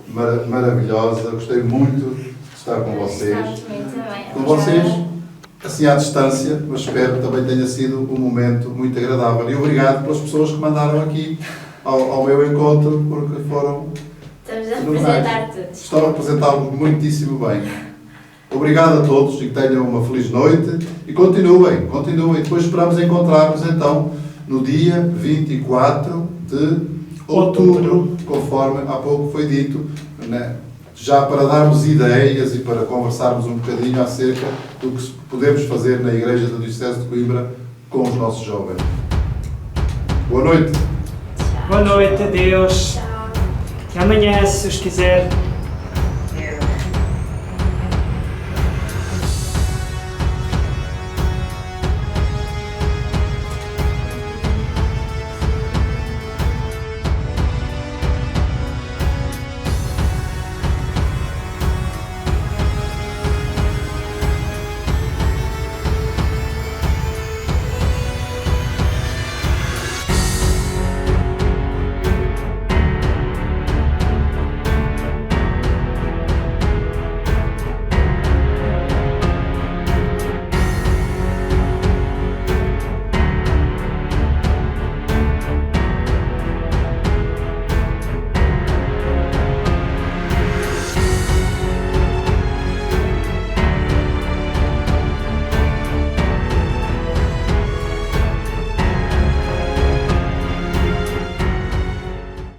maravilhosa. Gostei muito de estar com vocês. Com vocês, assim à distância, mas espero que também tenha sido um momento muito agradável. E obrigado pelas pessoas que mandaram aqui ao meu encontro, porque foram...
Estamos a representar todos.
Estão a representá-los muitíssimo bem. Obrigado a todos e que tenham uma feliz noite. E continuem. Depois esperamos encontrar-nos então no dia 24 de outubro, conforme há pouco foi dito, né? Já para darmos ideias e para conversarmos um bocadinho acerca do que podemos fazer na Igreja da Diocese de Coimbra com os nossos jovens. Boa noite.
Tchau.
Boa noite, adeus. Até amanhã, se os quiser.